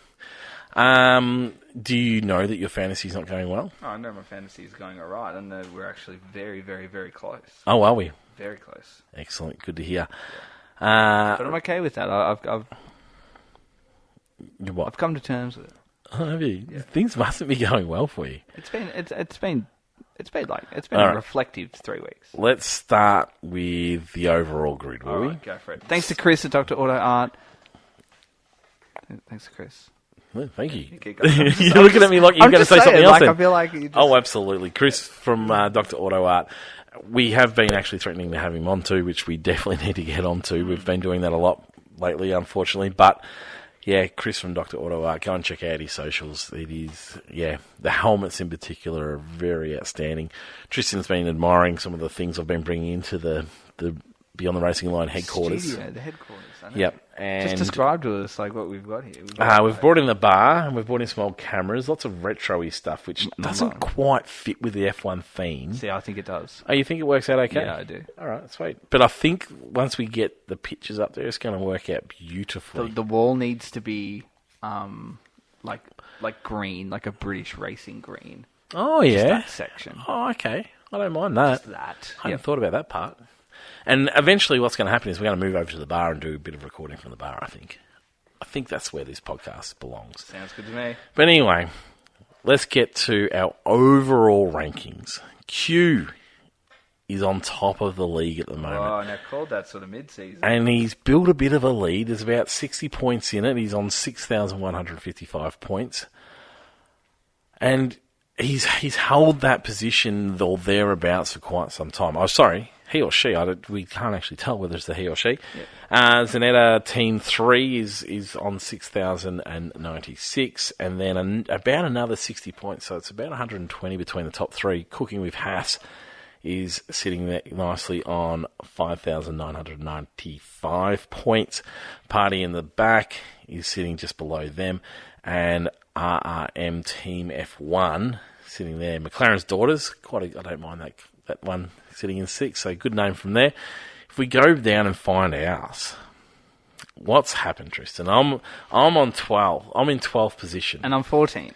Speaker 1: Do you know that your fantasy's not going well?
Speaker 2: Oh, I know my fantasy is going all right. I know we're actually very, very, very close.
Speaker 1: Oh, are we?
Speaker 2: Very close.
Speaker 1: Excellent. Good to hear.
Speaker 2: But I'm okay with that.
Speaker 1: What?
Speaker 2: I've come to terms with it.
Speaker 1: Oh, have you? Yeah. Things mustn't be going well for you.
Speaker 2: It's been
Speaker 1: All
Speaker 2: a
Speaker 1: right.
Speaker 2: reflective 3 weeks.
Speaker 1: Let's start with the overall grid, will we?
Speaker 2: Right, go for it. Thanks to Chris at Dr. Auto Art. Thanks to Chris.
Speaker 1: Well, thank you.
Speaker 2: I'm
Speaker 1: You're looking at me like you're going to say something else.
Speaker 2: I feel like you just...
Speaker 1: Oh, absolutely. Chris from Dr. Auto Art. We have been actually threatening to have him on too, which we definitely need to get on to. We've been doing that a lot lately, unfortunately. But, yeah, Chris from Dr. Auto Art, go and check out his socials. It is, the helmets in particular are very outstanding. Tristan's been admiring some of the things I've been bringing into the Beyond the Racing Line headquarters.
Speaker 2: Studio, the headquarters. I know.
Speaker 1: Yep. And
Speaker 2: just describe to us like what we've got here.
Speaker 1: We've brought in the bar, and we've brought in some old cameras, lots of retro-y stuff, which doesn't quite fit with the F1 theme.
Speaker 2: See, I think it does.
Speaker 1: Oh, you think it works out okay?
Speaker 2: Yeah, I do.
Speaker 1: All right, sweet. But I think once we get the pictures up there, it's going to work out beautifully.
Speaker 2: The wall needs to be like green, like a British racing green.
Speaker 1: Oh, yeah.
Speaker 2: Just that section.
Speaker 1: Oh, okay. I don't mind that.
Speaker 2: Just that.
Speaker 1: I hadn't thought about that part. And eventually what's going to happen is we're going to move over to the bar and do a bit of recording from the bar, I think. I think that's where this podcast belongs.
Speaker 2: Sounds good to me.
Speaker 1: But anyway, let's get to our overall rankings. Q is on top of the league at the moment.
Speaker 2: Oh, now called that sort of mid-season.
Speaker 1: And he's built a bit of a lead. There's about 60 points in it. He's on 6,155 points. And he's held that position or thereabouts for quite some time. Oh, sorry. He or she, we can't actually tell whether it's the he or she. Yep. Zanetta Team 3 is on 6,096, and then about another 60 points, so it's about 120 between the top three. Cooking with Haas is sitting there nicely on 5,995 points. Party in the back is sitting just below them, and RRM Team F1 sitting there. McLaren's Daughters, I don't mind that one sitting in 6, so good name from there. If we go down and find ours, what's happened, Tristan? I'm on 12. I'm in 12th position.
Speaker 2: And I'm 14th.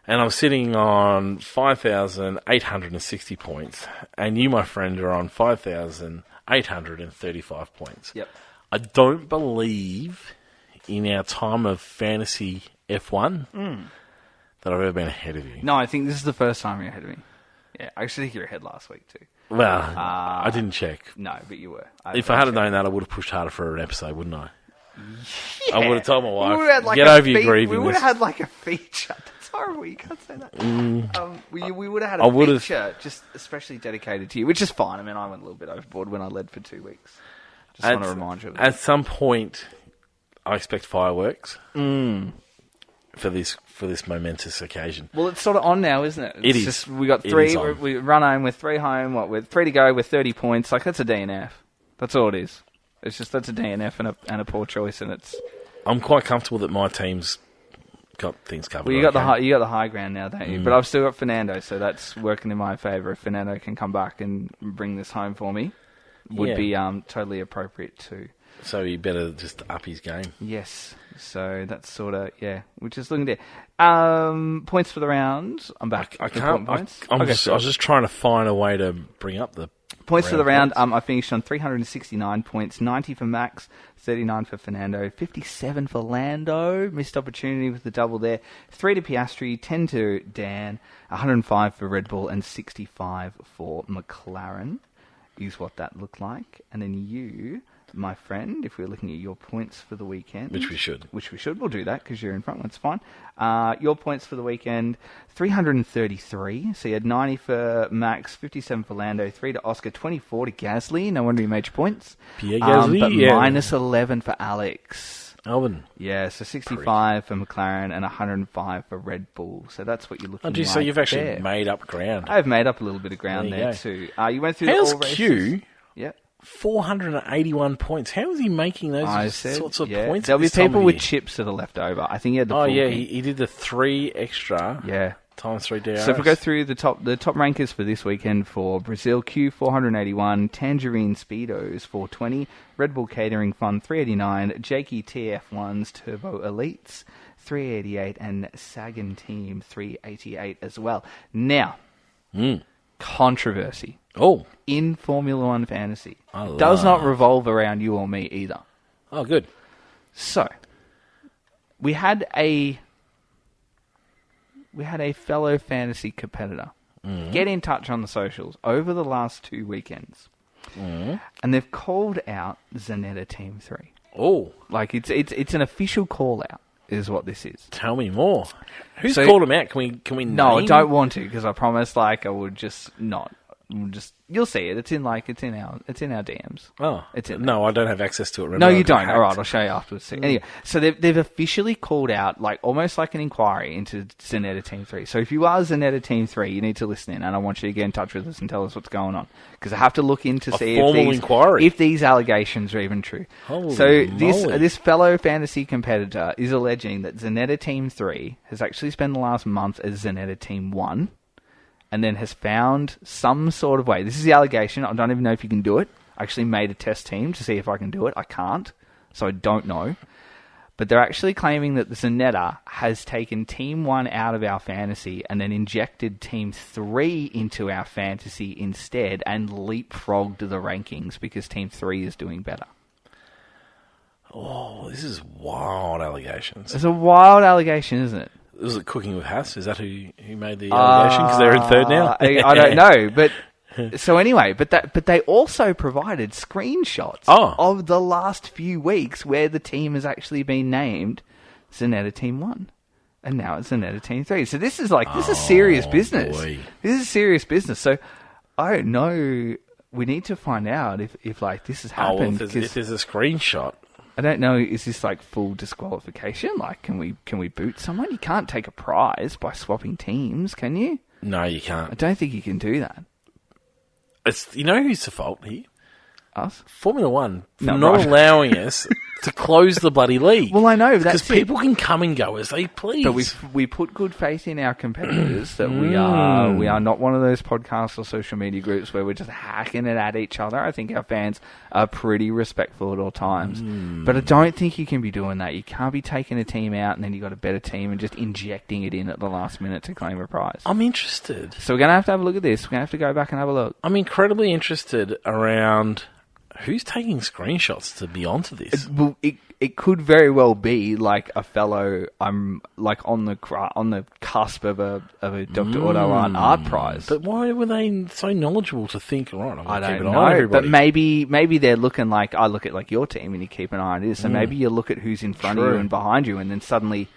Speaker 1: And I'm sitting on 5,860 points. And you, my friend, are on 5,835 points.
Speaker 2: Yep.
Speaker 1: I don't believe in our time of fantasy F1 that I've ever been ahead of you.
Speaker 2: No, I think this is the first time you're ahead of me. Yeah, I actually think you're ahead last week too.
Speaker 1: Well, I didn't check.
Speaker 2: No, but you were.
Speaker 1: If I had known that, I would have pushed harder for an episode, wouldn't I?
Speaker 2: Yeah.
Speaker 1: I would have told my wife,
Speaker 2: Like
Speaker 1: get over your grieviness.
Speaker 2: We would have had like a feature. That's horrible. You can't say that. We would have had a feature just especially dedicated to you, which is fine. I mean, I went a little bit overboard when I led for 2 weeks. Just want to remind you of that.
Speaker 1: At some point, I expect fireworks for this momentous occasion.
Speaker 2: Well, it's sort of on now, isn't it?
Speaker 1: It is.
Speaker 2: Just, we got 3. We run home with 3 home. With 3 to go with 30 points. Like that's a DNF. That's all it is. It's just that's a DNF and a poor choice, and it's.
Speaker 1: I'm quite comfortable that my team's got things covered.
Speaker 2: Well, you got the high ground now, don't you? But I've still got Fernando, so that's working in my favour. If Fernando can come back and bring this home for me, would be totally appropriate too.
Speaker 1: So he better just up his game.
Speaker 2: Yes. So that's sort of which is looking there. Points for the round. I'm back.
Speaker 1: I can't. I was just trying to find a way to bring up the
Speaker 2: points for the round. I finished on 369 points, 90 for Max, 39 for Fernando, 57 for Lando. Missed opportunity with the double there. 3 to Piastri, 10 to Dan, 105 for Red Bull, and 65 for McLaren. Is what that looked like. And then you, my friend, if we're looking at your points for the weekend.
Speaker 1: Which we should.
Speaker 2: We'll do that because you're in front. That's fine. Your points for the weekend, 333. So you had 90 for Max, 57 for Lando, 3 to Oscar, 24 to Gasly. No wonder you made your points.
Speaker 1: Pierre Gasly,
Speaker 2: but minus 11 for Alex.
Speaker 1: Alvin.
Speaker 2: Yeah, so 65 for McLaren and 105 for Red Bull. So that's what you're looking at.
Speaker 1: So you've actually made up ground.
Speaker 2: I've made up a little bit of ground there too. You went through
Speaker 1: How's
Speaker 2: all races.
Speaker 1: Q?
Speaker 2: Yeah.
Speaker 1: 481 points. How is he making those sorts of points?
Speaker 2: There'll be people with chips that are left over. I think he had the full
Speaker 1: he did the 3 extra.
Speaker 2: Yeah.
Speaker 1: Times 3 DRS.
Speaker 2: So if we go through the top rankers for this weekend for Brazil, Q 481, Tangerine Speedos 420, Red Bull Catering Fun 389, Jakey TF1's Turbo Elites 388, and Sagan Team 388 as well. Now, controversy.
Speaker 1: Oh.
Speaker 2: In Formula One fantasy. Does not revolve around you or me either.
Speaker 1: Oh, good.
Speaker 2: So, we had a we had a fellow fantasy competitor get in touch on the socials over the last 2 weekends. And they've called out Zanetta Team 3.
Speaker 1: Oh.
Speaker 2: Like, it's an official call-out, is what this is.
Speaker 1: Tell me more. Who's called them out? Can we
Speaker 2: No,
Speaker 1: name?
Speaker 2: I don't want to, because I promised, like, I would just not. You'll see it. It's in our DMs.
Speaker 1: Oh.
Speaker 2: It's in
Speaker 1: no, I don't have access to it. Remember,
Speaker 2: No, you don't. All right, I'll show you afterwards. Anyway, so they've officially called out, like, almost like an inquiry into Zanetta Team 3. So if you are Zanetta Team 3, you need to listen in, and I want you to get in touch with us and tell us what's going on. Because I have to look in to see if these allegations are even true.
Speaker 1: Holy
Speaker 2: so
Speaker 1: moly.
Speaker 2: this fellow fantasy competitor is alleging that Zanetta Team 3 has actually spent the last month as Zanetta Team 1, and then has found some sort of way. This is the allegation. I don't even know if you can do it. I actually made a test team to see if I can do it. I can't, so I don't know. But they're actually claiming that the Zanetta has taken Team 1 out of our fantasy and then injected Team 3 into our fantasy instead and leapfrogged the rankings because Team 3 is doing better.
Speaker 1: Oh, this is wild allegations.
Speaker 2: It's a wild allegation, isn't it?
Speaker 1: Was it Cooking with Hass? Is that who made the allegation? Because they're in third now.
Speaker 2: I don't know, but so anyway, but they also provided screenshots of the last few weeks where the team has actually been named Zanetta Team 1, and now it's Zanetta Team 3. So this is serious business.
Speaker 1: Boy.
Speaker 2: This is serious business. So I don't know. We need to find out if like this has happened.
Speaker 1: If there's a screenshot.
Speaker 2: I don't know, is this like full disqualification? Like, can we boot someone? You can't take a prize by swapping teams, can you?
Speaker 1: No, you can't.
Speaker 2: I don't think you can do that.
Speaker 1: You know who's the fault here?
Speaker 2: Us?
Speaker 1: Formula One for not allowing us to close the bloody league.
Speaker 2: Well, I know, that's
Speaker 1: because people can come and go as they please.
Speaker 2: But we put good faith in our competitors that we are not one of those podcasts or social media groups where we're just hacking it at each other. I think our fans are pretty respectful at all times. But I don't think you can be doing that. You can't be taking a team out and then you got a better team and just injecting it in at the last minute to claim a prize.
Speaker 1: I'm interested.
Speaker 2: So we're going to have a look at this. We're going to have to go back and have a look.
Speaker 1: I'm incredibly interested around who's taking screenshots to be onto this.
Speaker 2: It could very well be like a fellow. I'm like on the cusp of a Dr. Otto art prize.
Speaker 1: But why were they so knowledgeable to think? Right,
Speaker 2: I don't know. But maybe they're looking like I look at like your team and you keep an eye on this. So maybe you look at who's in front of you and behind you, and then suddenly,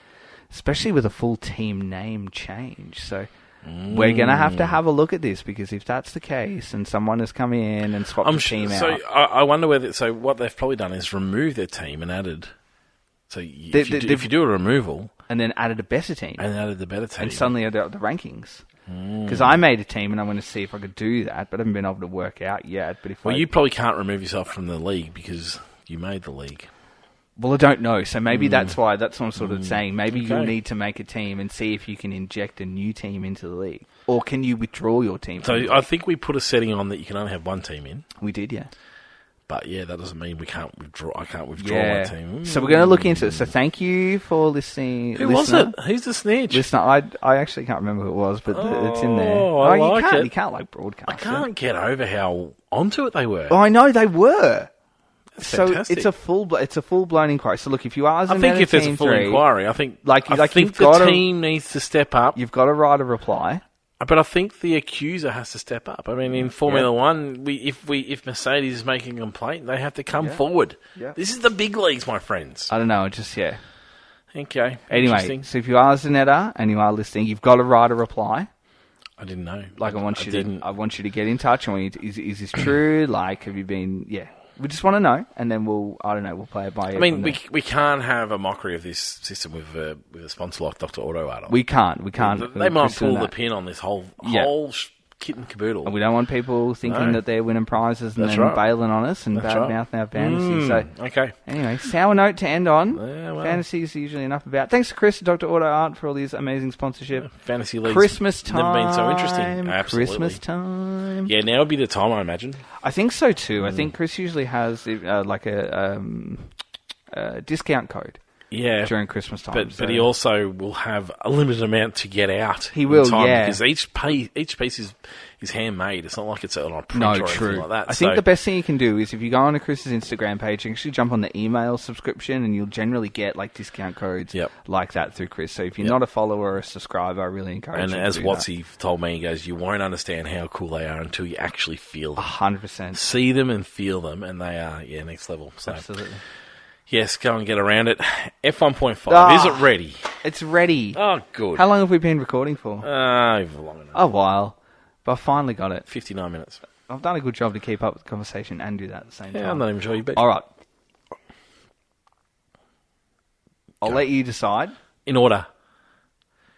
Speaker 2: especially with a full team name change, so. We're going to have a look at this, because if that's the case and someone has come in and swapped the team out...
Speaker 1: So I wonder whether... So what they've probably done is remove their team and added... So if you do a removal...
Speaker 2: And then added a better team.
Speaker 1: And added the better team.
Speaker 2: And suddenly the rankings. Because I made a team and I'm going to see if I could do that, but I haven't been able to work out yet. But you
Speaker 1: probably can't remove yourself from the league because you made the league.
Speaker 2: Well, I don't know, so maybe that's what I'm sort of saying. Maybe you'll need to make a team and see if you can inject a new team into the league. Or can you withdraw your team?
Speaker 1: So I think we put a setting on that you can only have one team in.
Speaker 2: We did, yeah.
Speaker 1: But yeah, that doesn't mean we can't withdraw. I can't withdraw my team.
Speaker 2: So we're going to look into it. So thank you for listening.
Speaker 1: Who was it? Who's the snitch?
Speaker 2: Listener, I actually can't remember who it was, but it's in there. You can't like broadcast.
Speaker 1: I can't get over how onto it they were.
Speaker 2: Oh, I know they were.
Speaker 1: So
Speaker 2: fantastic. It's a full blown inquiry. So look, if you are,
Speaker 1: I think if there's a full inquiry, I think the team needs to step up.
Speaker 2: You've got to write a reply.
Speaker 1: But I think the accuser has to step up. I mean, in Formula One, if Mercedes is making a complaint, they have to come forward. Yeah. This is the big leagues, my friends.
Speaker 2: I don't know,
Speaker 1: Okay.
Speaker 2: Anyway, so if you are Zanetta and you are listening, you've got to write a reply.
Speaker 1: I didn't know.
Speaker 2: Like, I want you to get in touch. Is this true? Like, have you been? Yeah. We just want to know, and then we'll play it by ear.
Speaker 1: I mean, we can't have a mockery of this system with a sponsor like Dr. Auto Art.
Speaker 2: We can't.
Speaker 1: They might pull the pin on this whole kit and caboodle.
Speaker 2: And we don't want people thinking that they're winning prizes and then bailing on us and bad-mouthing our fantasy. So, anyway, sour note to end on. Fantasy is usually enough about. Thanks to Chris, Dr. Auto Art, for all these amazing sponsorship.
Speaker 1: Fantasy leagues.
Speaker 2: Christmas time.
Speaker 1: Never been so interesting. Absolutely.
Speaker 2: Christmas time.
Speaker 1: Yeah, now would be the time, I imagine.
Speaker 2: I think so too. I think Chris usually has like a discount code. during Christmas time.
Speaker 1: But he also will have a limited amount to get out.
Speaker 2: He will,
Speaker 1: in time
Speaker 2: yeah.
Speaker 1: Because each piece is handmade. It's not like it's on a print or
Speaker 2: true.
Speaker 1: anything like that.
Speaker 2: I think the best thing you can do is if you go on to Chris's Instagram page, you can actually jump on the email subscription and you'll generally get like discount codes like that through Chris. So if you're not a follower or a subscriber, I really encourage you to do that.
Speaker 1: And as Watsy told me, he goes, you won't understand how cool they are until you actually feel them.
Speaker 2: 100%.
Speaker 1: See them and feel them, and they are, next level. So,
Speaker 2: absolutely.
Speaker 1: Yes, go and get around it. F1.5, is it ready?
Speaker 2: It's ready.
Speaker 1: Oh, good.
Speaker 2: How long have we been recording for?
Speaker 1: Long enough.
Speaker 2: A while. But I finally got it.
Speaker 1: 59 minutes.
Speaker 2: I've done a good job to keep up with the conversation and do that at the same time.
Speaker 1: I'm not even sure you bet.
Speaker 2: All right. I'll let you decide.
Speaker 1: In order.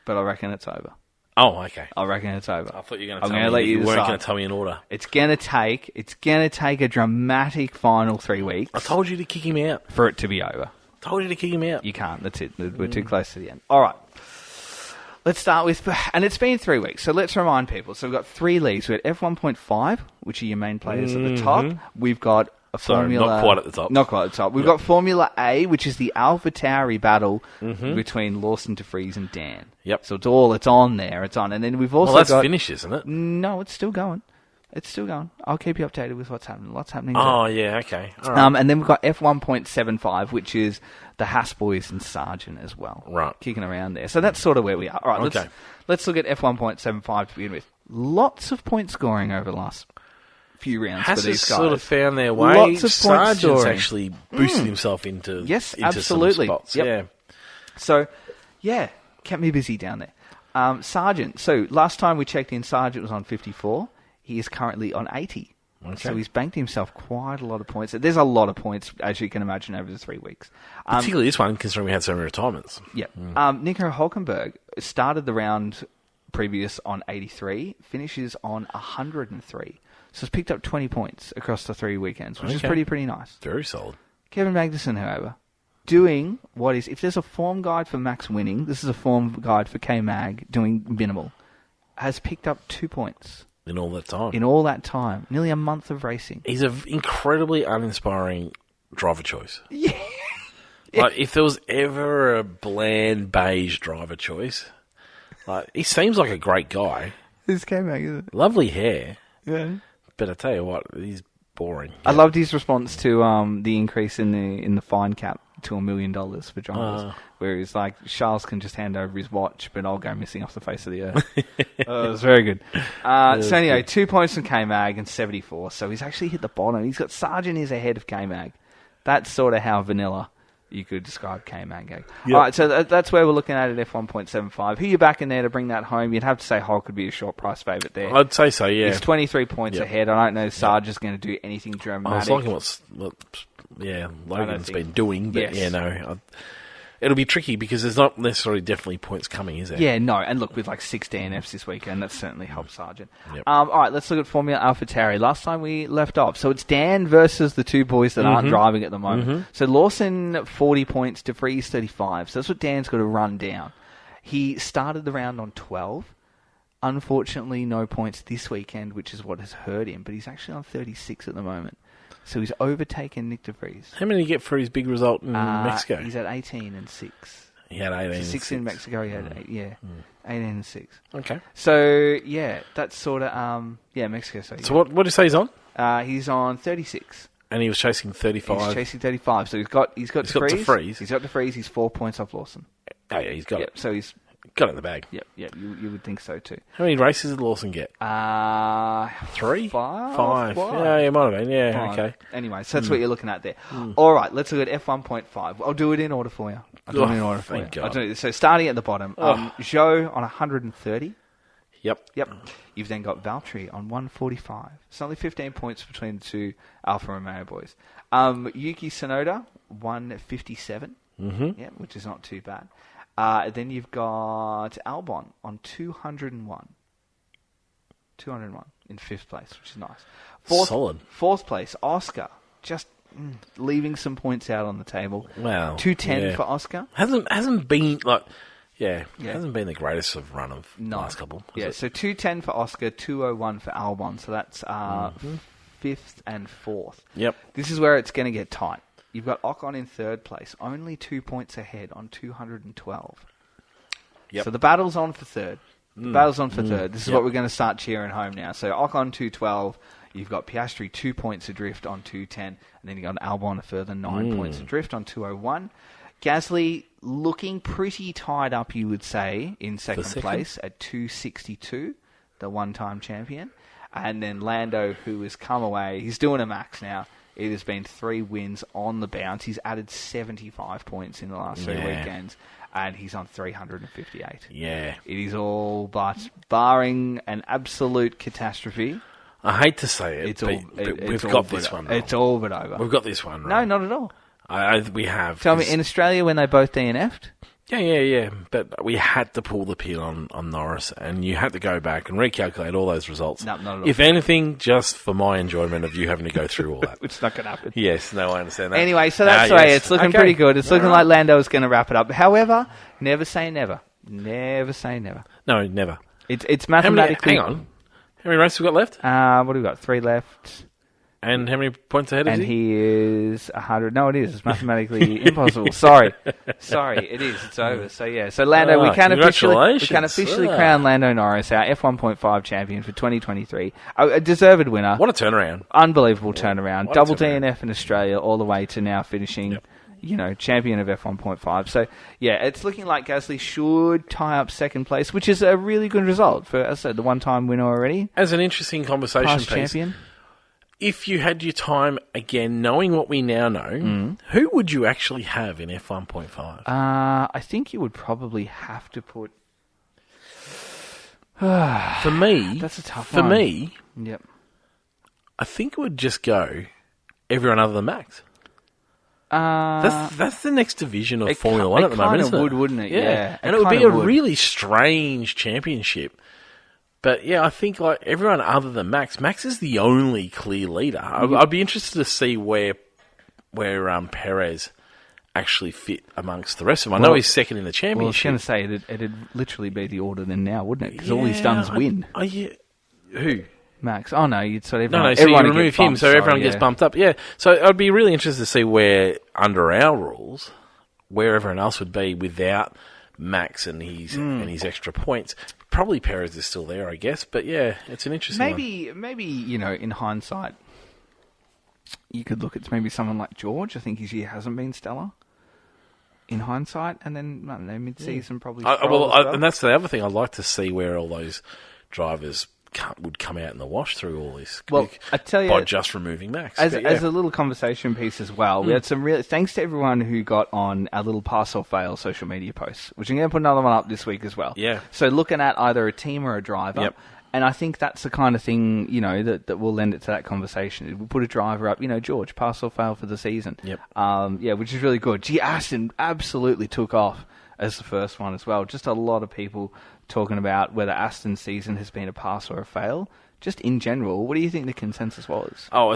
Speaker 2: But I reckon it's over.
Speaker 1: Oh, okay.
Speaker 2: I reckon it's over.
Speaker 1: I thought you were going to tell me you weren't going to tell me in order.
Speaker 2: It's going to take a dramatic final 3 weeks.
Speaker 1: I told you to kick him out.
Speaker 2: For it to be over.
Speaker 1: Told you to kick him out.
Speaker 2: You can't. That's it. We're too close to the end. All right. Let's start with, and it's been 3 weeks, so let's remind people. So we've got 3 leagues. We've got F1.5, which are your main players at the top. We've got a Formula...
Speaker 1: not quite at the top.
Speaker 2: Not quite at the top. We've got Formula A, which is the AlphaTauri battle between Lawson, DeFries, and Dan.
Speaker 1: Yep.
Speaker 2: So it's on there. It's on. And then we've also
Speaker 1: got... finished, isn't it?
Speaker 2: No, it's still going. It's still going. I'll keep you updated with what's happening. Lots happening.
Speaker 1: Oh, yeah, okay. All right.
Speaker 2: And then we've got F1.75, which is the Haas boys and Sargent as well.
Speaker 1: Right.
Speaker 2: Kicking around there. So that's sort of where we are. All right, let's look at F1.75 to begin with. Lots of point scoring over the last few rounds
Speaker 1: Haas
Speaker 2: for these guys.
Speaker 1: sort of found their way.
Speaker 2: Lots of point
Speaker 1: Sargent's
Speaker 2: scoring.
Speaker 1: actually boosted himself into
Speaker 2: absolutely.
Speaker 1: some spots.
Speaker 2: Yep.
Speaker 1: Yeah.
Speaker 2: So, kept me busy down there. Sargent. So last time we checked in, Sargent was on 54. He is currently on 80. Okay. So he's banked himself quite a lot of points. There's a lot of points, as you can imagine, over the 3 weeks.
Speaker 1: Particularly this one, considering we had so many retirements.
Speaker 2: Yeah. Nico Hülkenberg started the round previous on 83, finishes on 103. So it's picked up 20 points across the 3 weekends, which is pretty nice.
Speaker 1: Very solid.
Speaker 2: Kevin Magnussen, however, doing what is... If there's a form guide for Max winning, this is a form guide for K-Mag doing minimal, has picked up 2 points.
Speaker 1: In all that time.
Speaker 2: Nearly a month of racing.
Speaker 1: He's an incredibly uninspiring driver choice.
Speaker 2: Yeah.
Speaker 1: Like, if there was ever a bland beige driver choice, like, he seems like a great guy.
Speaker 2: This K-Mag, isn't it?
Speaker 1: Lovely hair.
Speaker 2: Yeah.
Speaker 1: But I tell you what, he's boring.
Speaker 2: I loved his response to the increase in the fine cap to $1 million for drivers, where he's like, Charles can just hand over his watch, but I'll go missing off the face of the earth. It was very good. So anyway, 2 points from K-Mag and 74, so he's actually hit the bottom. He's got Sargent is ahead of K-Mag. That's sort of how vanilla you could describe K-Mag. Yep. All right, so that's where we're looking at F1.75. Who you back in there to bring that home? You'd have to say Hull could be a short price favourite there.
Speaker 1: I'd say so, yeah.
Speaker 2: He's 23 points ahead. I don't know if Sargent's going to do anything dramatic.
Speaker 1: I was liking what Logan's been doing, but it'll be tricky because there's not necessarily definitely points coming, is there?
Speaker 2: Yeah, no. And look, with like 6 DNFs this weekend, that certainly helps Sargent.
Speaker 1: Yep.
Speaker 2: All right, let's look at Formula AlphaTauri. Last time we left off. So it's Dan versus the 2 boys that aren't driving at the moment. So Lawson, 40 points, DeFries, 35. So that's what Dan's got to run down. He started the round on 12. Unfortunately, no points this weekend, which is what has hurt him. But he's actually on 36 at the moment. So he's overtaken Nick DeFries.
Speaker 1: How many did he get for his big result in Mexico?
Speaker 2: He's at 18 and 6.
Speaker 1: He had 18 and
Speaker 2: 6 in Mexico, he had 18 and 6.
Speaker 1: Okay.
Speaker 2: So, that's sort of, Mexico. So
Speaker 1: what did you say he's on?
Speaker 2: He's on 36.
Speaker 1: And he was chasing 35.
Speaker 2: He's chasing 35. So he's got DeFries. He's got DeFries. He's 4 points off Lawson.
Speaker 1: Oh, yeah, he's got it.
Speaker 2: So he's...
Speaker 1: Got it in the bag.
Speaker 2: Yep, you would think so too.
Speaker 1: How many races did Lawson get?
Speaker 2: 3? 5.
Speaker 1: Yeah, it might have been. Yeah,
Speaker 2: 5.
Speaker 1: okay.
Speaker 2: Anyway, so that's what you're looking at there. All right, let's look at F1.5. I'll do it in order for you.
Speaker 1: Thank God.
Speaker 2: So starting at the bottom, Zhou on 130.
Speaker 1: Yep.
Speaker 2: You've then got Valtteri on 145. It's only 15 points between the 2 Alfa Romeo boys. Yuki Tsunoda, 157. Yeah, which is not too bad. Then you've got Albon on 201. 201 in 5th place, which is nice.
Speaker 1: Solid.
Speaker 2: 4th place, Oscar. Just leaving some points out on the table.
Speaker 1: Wow.
Speaker 2: 210 for Oscar.
Speaker 1: Hasn't been like... hasn't been the greatest of run of last couple.
Speaker 2: So 210 for Oscar, 201 for Albon. So that's 5th and 4th.
Speaker 1: Yep.
Speaker 2: This is where it's going to get tight. You've got Ocon in third place, only 2 points ahead on 212.
Speaker 1: Yep.
Speaker 2: So the battle's on for third. This is what we're going to start cheering home now. So Ocon 212, you've got Piastri 2 points adrift on 210, and then you've got Albon a further 9 points adrift on 201. Gasly looking pretty tied up, you would say, in second place at 262, the one-time champion. And then Lando, who has come away, he's doing a max now. It has been 3 wins on the bounce. He's added 75 points in the last 3 weekends, and he's on 358.
Speaker 1: Yeah.
Speaker 2: It is all but, barring an absolute catastrophe.
Speaker 1: I hate to say it, we've got this one.
Speaker 2: It's all but over.
Speaker 1: We've got this one
Speaker 2: No,
Speaker 1: right.
Speaker 2: not at all.
Speaker 1: We have.
Speaker 2: Tell me, in Australia, when they both DNF'd?
Speaker 1: Yeah. But we had to pull the pin on Norris, and you had to go back and recalculate all those results.
Speaker 2: No, not at all.
Speaker 1: If anything, just for my enjoyment of you having to go through all that.
Speaker 2: Which is not going to happen.
Speaker 1: Yes, no, I understand that.
Speaker 2: Anyway, so that's the way. It's looking pretty good. It's looking like Lando is going to wrap it up. However, never say never. Never say never.
Speaker 1: No, never.
Speaker 2: It's mathematically...
Speaker 1: Hang on. How many races we got left?
Speaker 2: What have we got? 3 left.
Speaker 1: And how many points ahead is he?
Speaker 2: And he is 100. No, it is. It's mathematically impossible. Sorry, it is. It's over. So yeah. So Lando, we can officially crown Lando Norris our F1.5 champion for 2023. A deserved winner.
Speaker 1: What a turnaround!
Speaker 2: Unbelievable turnaround. Double DNF in Australia, all the way to now finishing. Yep. Champion of F1.5. So, yeah, it's looking like Gasly should tie up second place, which is a really good result for, as I said, the one-time winner already.
Speaker 1: As an interesting conversation
Speaker 2: past
Speaker 1: piece.
Speaker 2: Champion.
Speaker 1: If you had your time again, knowing what we now know, who would you actually have in F1.5?
Speaker 2: I think you would probably have to put...
Speaker 1: For me...
Speaker 2: That's a tough
Speaker 1: one. For me...
Speaker 2: Yep.
Speaker 1: I think it would just go everyone other than Max. That's the next division of Formula One at the moment, isn't it?
Speaker 2: It kind of would, wouldn't it? Yeah.
Speaker 1: And it would be a really strange championship. But yeah, I think like everyone other than Max is the only clear leader. I'd be interested to see where Perez actually fit amongst the rest of them. I know he's second in the championship.
Speaker 2: Well, I was going to say it'd literally be the order then now, wouldn't it? Because all he's done is win.
Speaker 1: Who?
Speaker 2: Max. Oh no, you'd sort of everyone.
Speaker 1: No, so you remove him, so everyone gets bumped up. Yeah, so I'd be really interested to see where under our rules, where everyone else would be without Max and his extra points. Probably Perez is still there, I guess. But yeah, it's an interesting one.
Speaker 2: Maybe in hindsight, you could look at maybe someone like George. I think his year hasn't been stellar. In hindsight, and then I don't know, mid-season probably.
Speaker 1: And that's the other thing. I'd like to see where all those drivers would come out in the wash through all this.
Speaker 2: Well, I tell you,
Speaker 1: by just removing Max.
Speaker 2: As a little conversation piece as well, we had some really thanks to everyone who got on our little pass or fail social media posts, which I'm going to put another one up this week as well.
Speaker 1: Yeah.
Speaker 2: So looking at either a team or a driver.
Speaker 1: Yep.
Speaker 2: And I think that's the kind of thing, that will lend it to that conversation. We put a driver up, George, pass or fail for the season.
Speaker 1: Yep.
Speaker 2: Which is really good. Gee, Aston absolutely took off as the first one as well. Just a lot of people talking about whether Aston's season has been a pass or a fail. Just in general, what do you think the consensus was?
Speaker 1: Oh,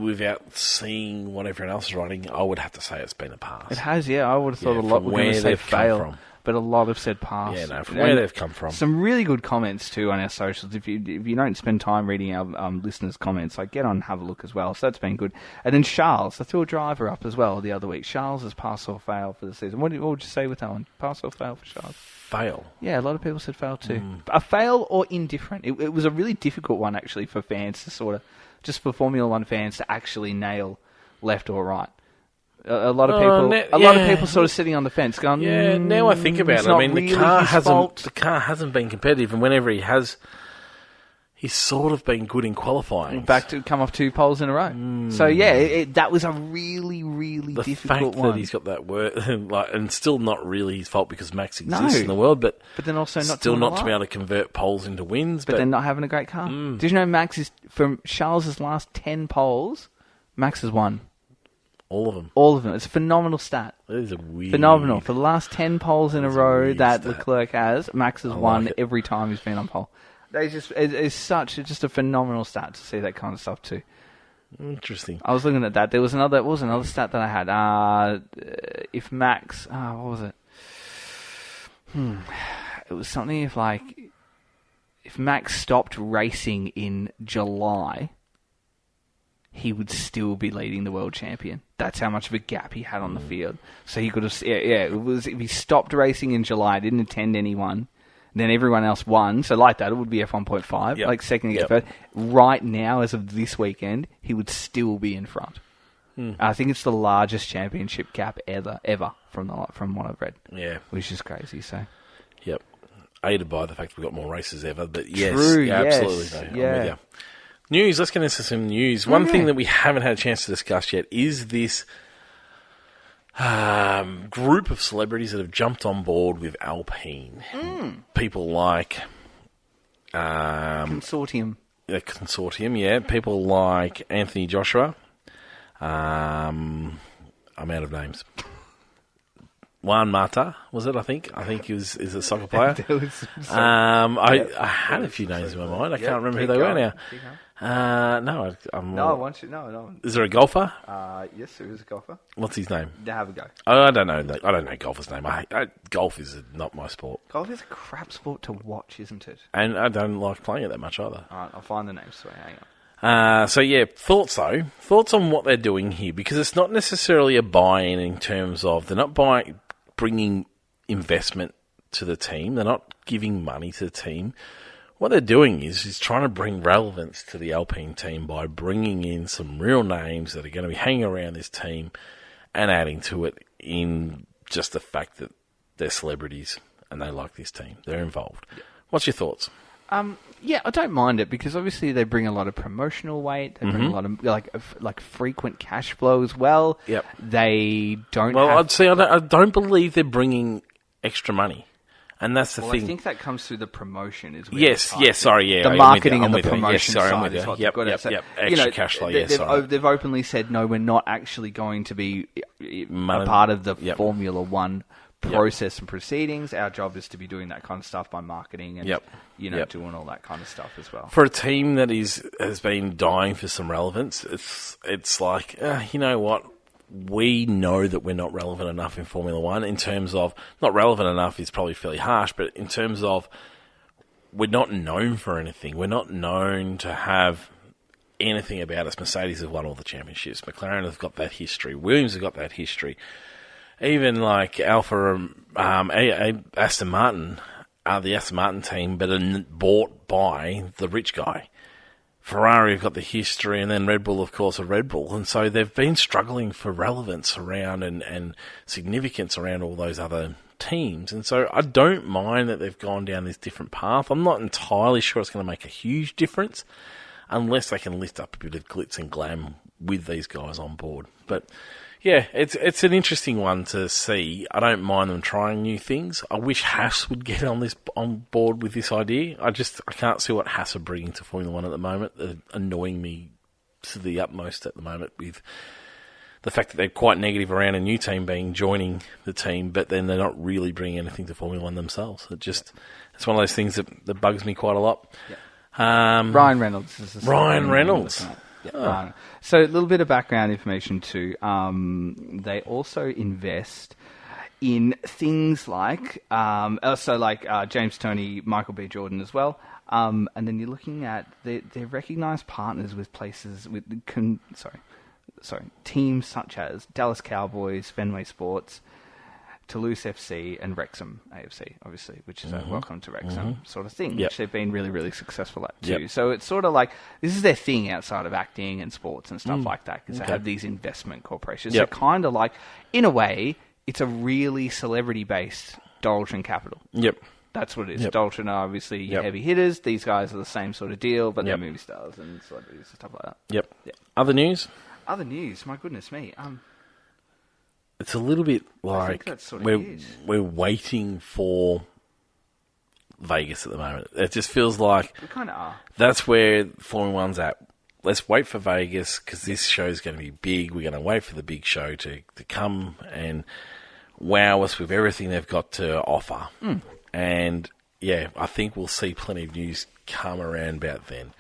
Speaker 1: without seeing what everyone else is writing, I would have to say it's been a pass.
Speaker 2: It has, yeah. I would have thought a lot were going to say fail. But a lot have said pass.
Speaker 1: Yeah, no, from where they've come from.
Speaker 2: Some really good comments too on our socials. If you don't spend time reading our listeners' comments, get on and have a look as well. So that's been good. And then Charles, I threw a driver up as well the other week. Charles is pass or fail for the season. What would you say with that one? Pass or fail for Charles?
Speaker 1: Fail.
Speaker 2: Yeah, a lot of people said fail too. A fail or indifferent. It was a really difficult one actually for fans to just for Formula One fans to actually nail left or right. A lot of people sort of sitting on the fence going,
Speaker 1: yeah, now I think about it. I mean, the car hasn't been competitive, and whenever he has, he's sort of been good in qualifying.
Speaker 2: Back to come off 2 poles in a row. So yeah, that was a really, really difficult one.
Speaker 1: The fact that he's got that word, and still not really his fault because Max exists in the world, but
Speaker 2: then also not
Speaker 1: to be able to convert poles into wins.
Speaker 2: But then not having a great car. Did you know Max is, from Charles's last 10 poles, Max has won.
Speaker 1: All of them.
Speaker 2: All of them. It's a phenomenal stat.
Speaker 1: It is a weird...
Speaker 2: Phenomenal. For the last 10 poles in a row that Leclerc has, Max has won every time he's been on pole. It's just a phenomenal stat to see that kind of stuff too.
Speaker 1: Interesting.
Speaker 2: I was looking at that. There was another stat that I had. If Max... what was it? It was something if Max stopped racing in July... he would still be leading the world champion. That's how much of a gap he had on the field. So he could have, it was, if he stopped racing in July, didn't attend anyone, then everyone else won. So like that, it would be F1.5, like second against third. Right now, as of this weekend, he would still be in front. I think it's the largest championship gap ever from what I've read.
Speaker 1: Yeah.
Speaker 2: Which is crazy, so.
Speaker 1: Yep. Aided by the fact we've got more races ever, but yes,
Speaker 2: True,
Speaker 1: absolutely.
Speaker 2: yes.
Speaker 1: No, I'm
Speaker 2: Yeah.
Speaker 1: with you. News, let's get into some news. One thing that we haven't had a chance to discuss yet is this group of celebrities that have jumped on board with Alpine. People like...
Speaker 2: Consortium.
Speaker 1: The consortium, yeah. People like Anthony Joshua. I'm out of names. Juan Mata, was it, I think? I think he is a soccer player. I had a few names in my mind. I can't remember who they were now. No,
Speaker 2: I want you. No.
Speaker 1: Is there a golfer?
Speaker 2: Yes, there is a golfer.
Speaker 1: What's his name?
Speaker 2: Have a go.
Speaker 1: I don't know. I don't know golfer's name. Golf is not my sport.
Speaker 2: Golf is a crap sport to watch, isn't it?
Speaker 1: And I don't like playing it that much either.
Speaker 2: All right, I'll find the names. So hang on.
Speaker 1: So yeah, thoughts on what they're doing here, because it's not necessarily a buy-in in terms of they're not bringing investment to the team. They're not giving money to the team. What they're doing is trying to bring relevance to the Alpine team by bringing in some real names that are going to be hanging around this team and adding to it in just the fact that they're celebrities and they like this team. They're involved. Yeah. What's your thoughts?
Speaker 2: Yeah, I don't mind it because obviously they bring a lot of promotional weight. They bring a lot of like frequent cash flow as well.
Speaker 1: Yep.
Speaker 2: They don't.
Speaker 1: Well, I'd say I don't believe they're bringing extra money, and that's the thing.
Speaker 2: I think that comes through the promotion as well.
Speaker 1: Yes. Sorry. Yeah.
Speaker 2: The marketing and the promotion
Speaker 1: Yes, sorry, I'm
Speaker 2: side
Speaker 1: with
Speaker 2: is what
Speaker 1: you.
Speaker 2: they've got
Speaker 1: Yep.
Speaker 2: to.
Speaker 1: Extra cash flow. Yes.
Speaker 2: They've openly said no. We're not actually going to be a part of the Formula One process and proceedings. Our job is to be doing that kind of stuff by marketing and doing all that kind of stuff as well.
Speaker 1: For a team that has been dying for some relevance, it's like, you know what? We know that we're not relevant enough in Formula One in terms of, not relevant enough is probably fairly harsh, but in terms of we're not known for anything. We're not known to have anything about us. Mercedes have won all the championships. McLaren has got that history. Williams has got that history. Even like Aston Martin, the Aston Martin team, but are bought by the rich guy. Ferrari have got the history, and then Red Bull, of course, are Red Bull. And so they've been struggling for relevance around and significance around all those other teams. And so I don't mind that they've gone down this different path. I'm not entirely sure it's going to make a huge difference unless they can lift up a bit of glitz and glam with these guys on board. But yeah, it's an interesting one to see. I don't mind them trying new things. I wish Haas would get on board with this idea. I can't see what Haas are bringing to Formula One at the moment. They're annoying me to the utmost at the moment with the fact that they're quite negative around a new team joining the team, but then they're not really bringing anything to Formula One themselves. It's one of those things that bugs me quite a lot.
Speaker 2: Yeah. Ryan Reynolds is the
Speaker 1: Ryan Reynolds.
Speaker 2: Yeah, So a little bit of background information too. They also invest in things like James Toney, Michael B. Jordan as well. And then you're looking at they're recognised partners with places with teams such as Dallas Cowboys, Fenway Sports, Toulouse FC, and Wrexham AFC, obviously, which is a welcome to Wrexham sort of thing, which they've been really, really successful at too. Yep. So it's sort of like, this is their thing outside of acting and sports and stuff like that, because they have these investment corporations. So kind of like, in a way, it's a really celebrity-based Dalton Capital.
Speaker 1: Yep.
Speaker 2: That's what it is. Dalton are obviously heavy hitters. These guys are the same sort of deal, but they're movie stars and celebrities and stuff like that.
Speaker 1: Yep. Other news?
Speaker 2: Other news, my goodness me.
Speaker 1: It's a little bit like we're waiting for Vegas at the moment. It just feels like
Speaker 2: we kind of are.
Speaker 1: That's where Formula One's at. Let's wait for Vegas because this show's going to be big. We're going to wait for the big show to come and wow us with everything they've got to offer. And yeah, I think we'll see plenty of news come around about then.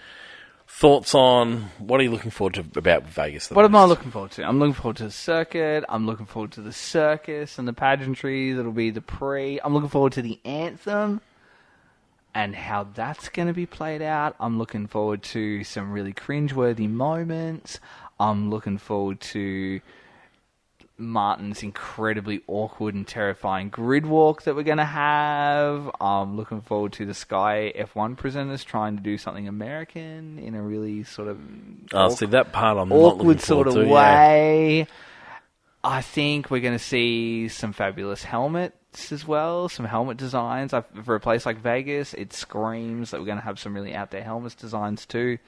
Speaker 1: Thoughts on what are you looking forward to about Vegas?
Speaker 2: What am I looking forward to? I'm looking forward to the circuit. I'm looking forward to the circus and the pageantry. That'll be the pre. I'm looking forward to the anthem and how that's going to be played out. I'm looking forward to some really cringeworthy moments. I'm looking forward to Martin's incredibly awkward and terrifying grid walk that we're going to have. I'm looking forward to the Sky F1 presenters trying to do something American in a really sort of
Speaker 1: see that part I'm not looking
Speaker 2: awkward sort of
Speaker 1: forward to,
Speaker 2: way. I think we're going to see some fabulous helmets as well, some helmet designs. For a place like Vegas, it screams that we're going to have some really out there helmets designs too.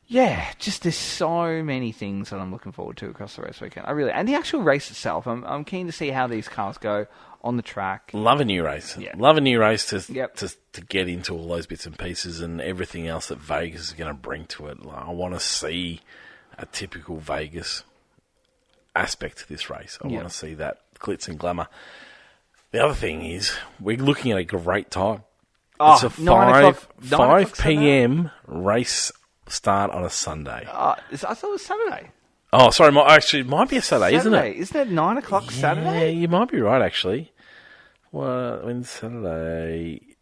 Speaker 2: Yeah, just there's so many things that I'm looking forward to across the race weekend. And the actual race itself, I'm keen to see how these cars go on the track.
Speaker 1: Love a new race.
Speaker 2: Yeah.
Speaker 1: Love a new race to get into all those bits and pieces and everything else that Vegas is going to bring to it. I want to see a typical Vegas aspect to this race. I want to see that glitz and glamour. The other thing is, we're looking at a great time. It's a 5 p.m. race start on a Sunday.
Speaker 2: I thought it was Saturday.
Speaker 1: Oh, sorry. Actually, it might be a Saturday, isn't it?
Speaker 2: Isn't it 9 o'clock Saturday?
Speaker 1: Yeah, you might be right, actually. Well, when's Saturday?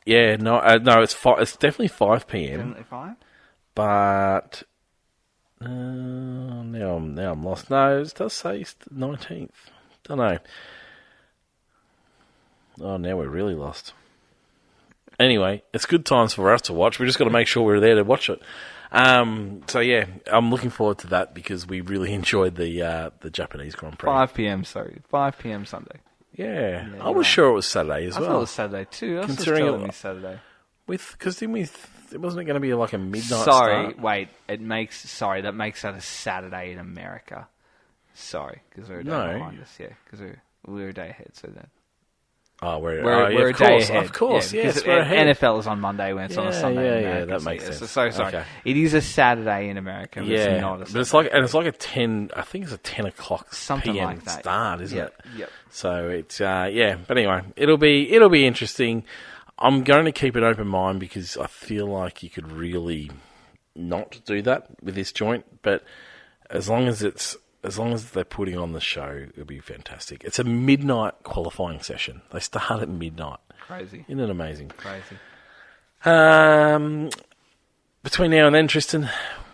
Speaker 1: Yeah, no, it's definitely 5 p.m.
Speaker 2: Definitely 5?
Speaker 1: But now I'm lost. No, it does say it's the 19th. Don't know. Oh, now we're really lost. Anyway, it's good times for us to watch. We just got to make sure we're there to watch it. So yeah, I'm looking forward to that because we really enjoyed the Japanese Grand Prix.
Speaker 2: 5 p.m. Sunday.
Speaker 1: Yeah, I was sure it was Saturday as well.
Speaker 2: I thought it was Saturday too. I was
Speaker 1: Considering
Speaker 2: telling me Saturday.
Speaker 1: Because didn't we? It wasn't going to be like a midnight
Speaker 2: Sorry,
Speaker 1: start.
Speaker 2: wait. That makes that a Saturday in America. Sorry, because we're a day behind us. Yeah, because we're a day ahead. So then.
Speaker 1: Oh, we're
Speaker 2: a day ahead.
Speaker 1: Of course,
Speaker 2: yeah,
Speaker 1: yes, we're ahead.
Speaker 2: NFL is on Monday when it's on a Sunday.
Speaker 1: Yeah, that makes sense.
Speaker 2: So sorry. Okay. It is a Saturday in America. But it's not a Saturday.
Speaker 1: But it's like a 10. I think it's a 10 o'clock
Speaker 2: something
Speaker 1: PM
Speaker 2: like that.
Speaker 1: Start, isn't it?
Speaker 2: Yep.
Speaker 1: So it's But anyway, it'll be interesting. I'm going to keep an open mind because I feel like you could really not do that with this joint. But as long as they're putting on the show, it'll be fantastic. It's a midnight qualifying session. They start at midnight.
Speaker 2: Crazy.
Speaker 1: Isn't it amazing?
Speaker 2: Crazy.
Speaker 1: Between now and then, Tristan,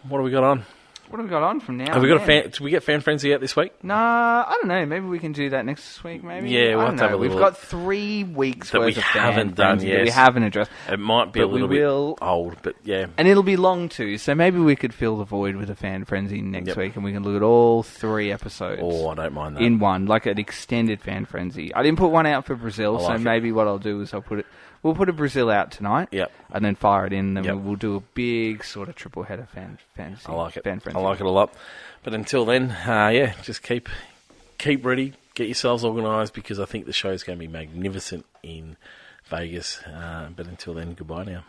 Speaker 1: what have we got on?
Speaker 2: What have we got on from now?
Speaker 1: Have we got did we get Fan Frenzy out this week?
Speaker 2: Nah, I don't know. Maybe we can do that next week, maybe?
Speaker 1: Yeah, we'll have to have a
Speaker 2: We've got 3 weeks
Speaker 1: that
Speaker 2: worth
Speaker 1: we
Speaker 2: of
Speaker 1: haven't
Speaker 2: Fan
Speaker 1: done
Speaker 2: Frenzy
Speaker 1: yet.
Speaker 2: that we haven't addressed.
Speaker 1: It might be a little bit old, but yeah.
Speaker 2: And it'll be long too, so maybe we could fill the void with a Fan Frenzy next week and we can look at all 3 episodes.
Speaker 1: Oh, I don't mind that.
Speaker 2: In one, like an extended Fan Frenzy. I didn't put one out for Brazil, so maybe what I'll do is we'll put a Brazil out tonight, and then fire it in, and then we'll do a big sort of triple header Fan Frenzy.
Speaker 1: I like it.
Speaker 2: Fan Frenzy.
Speaker 1: I like it a lot. But until then, just keep ready, get yourselves organised because I think the show's going to be magnificent in Vegas. But until then, goodbye now.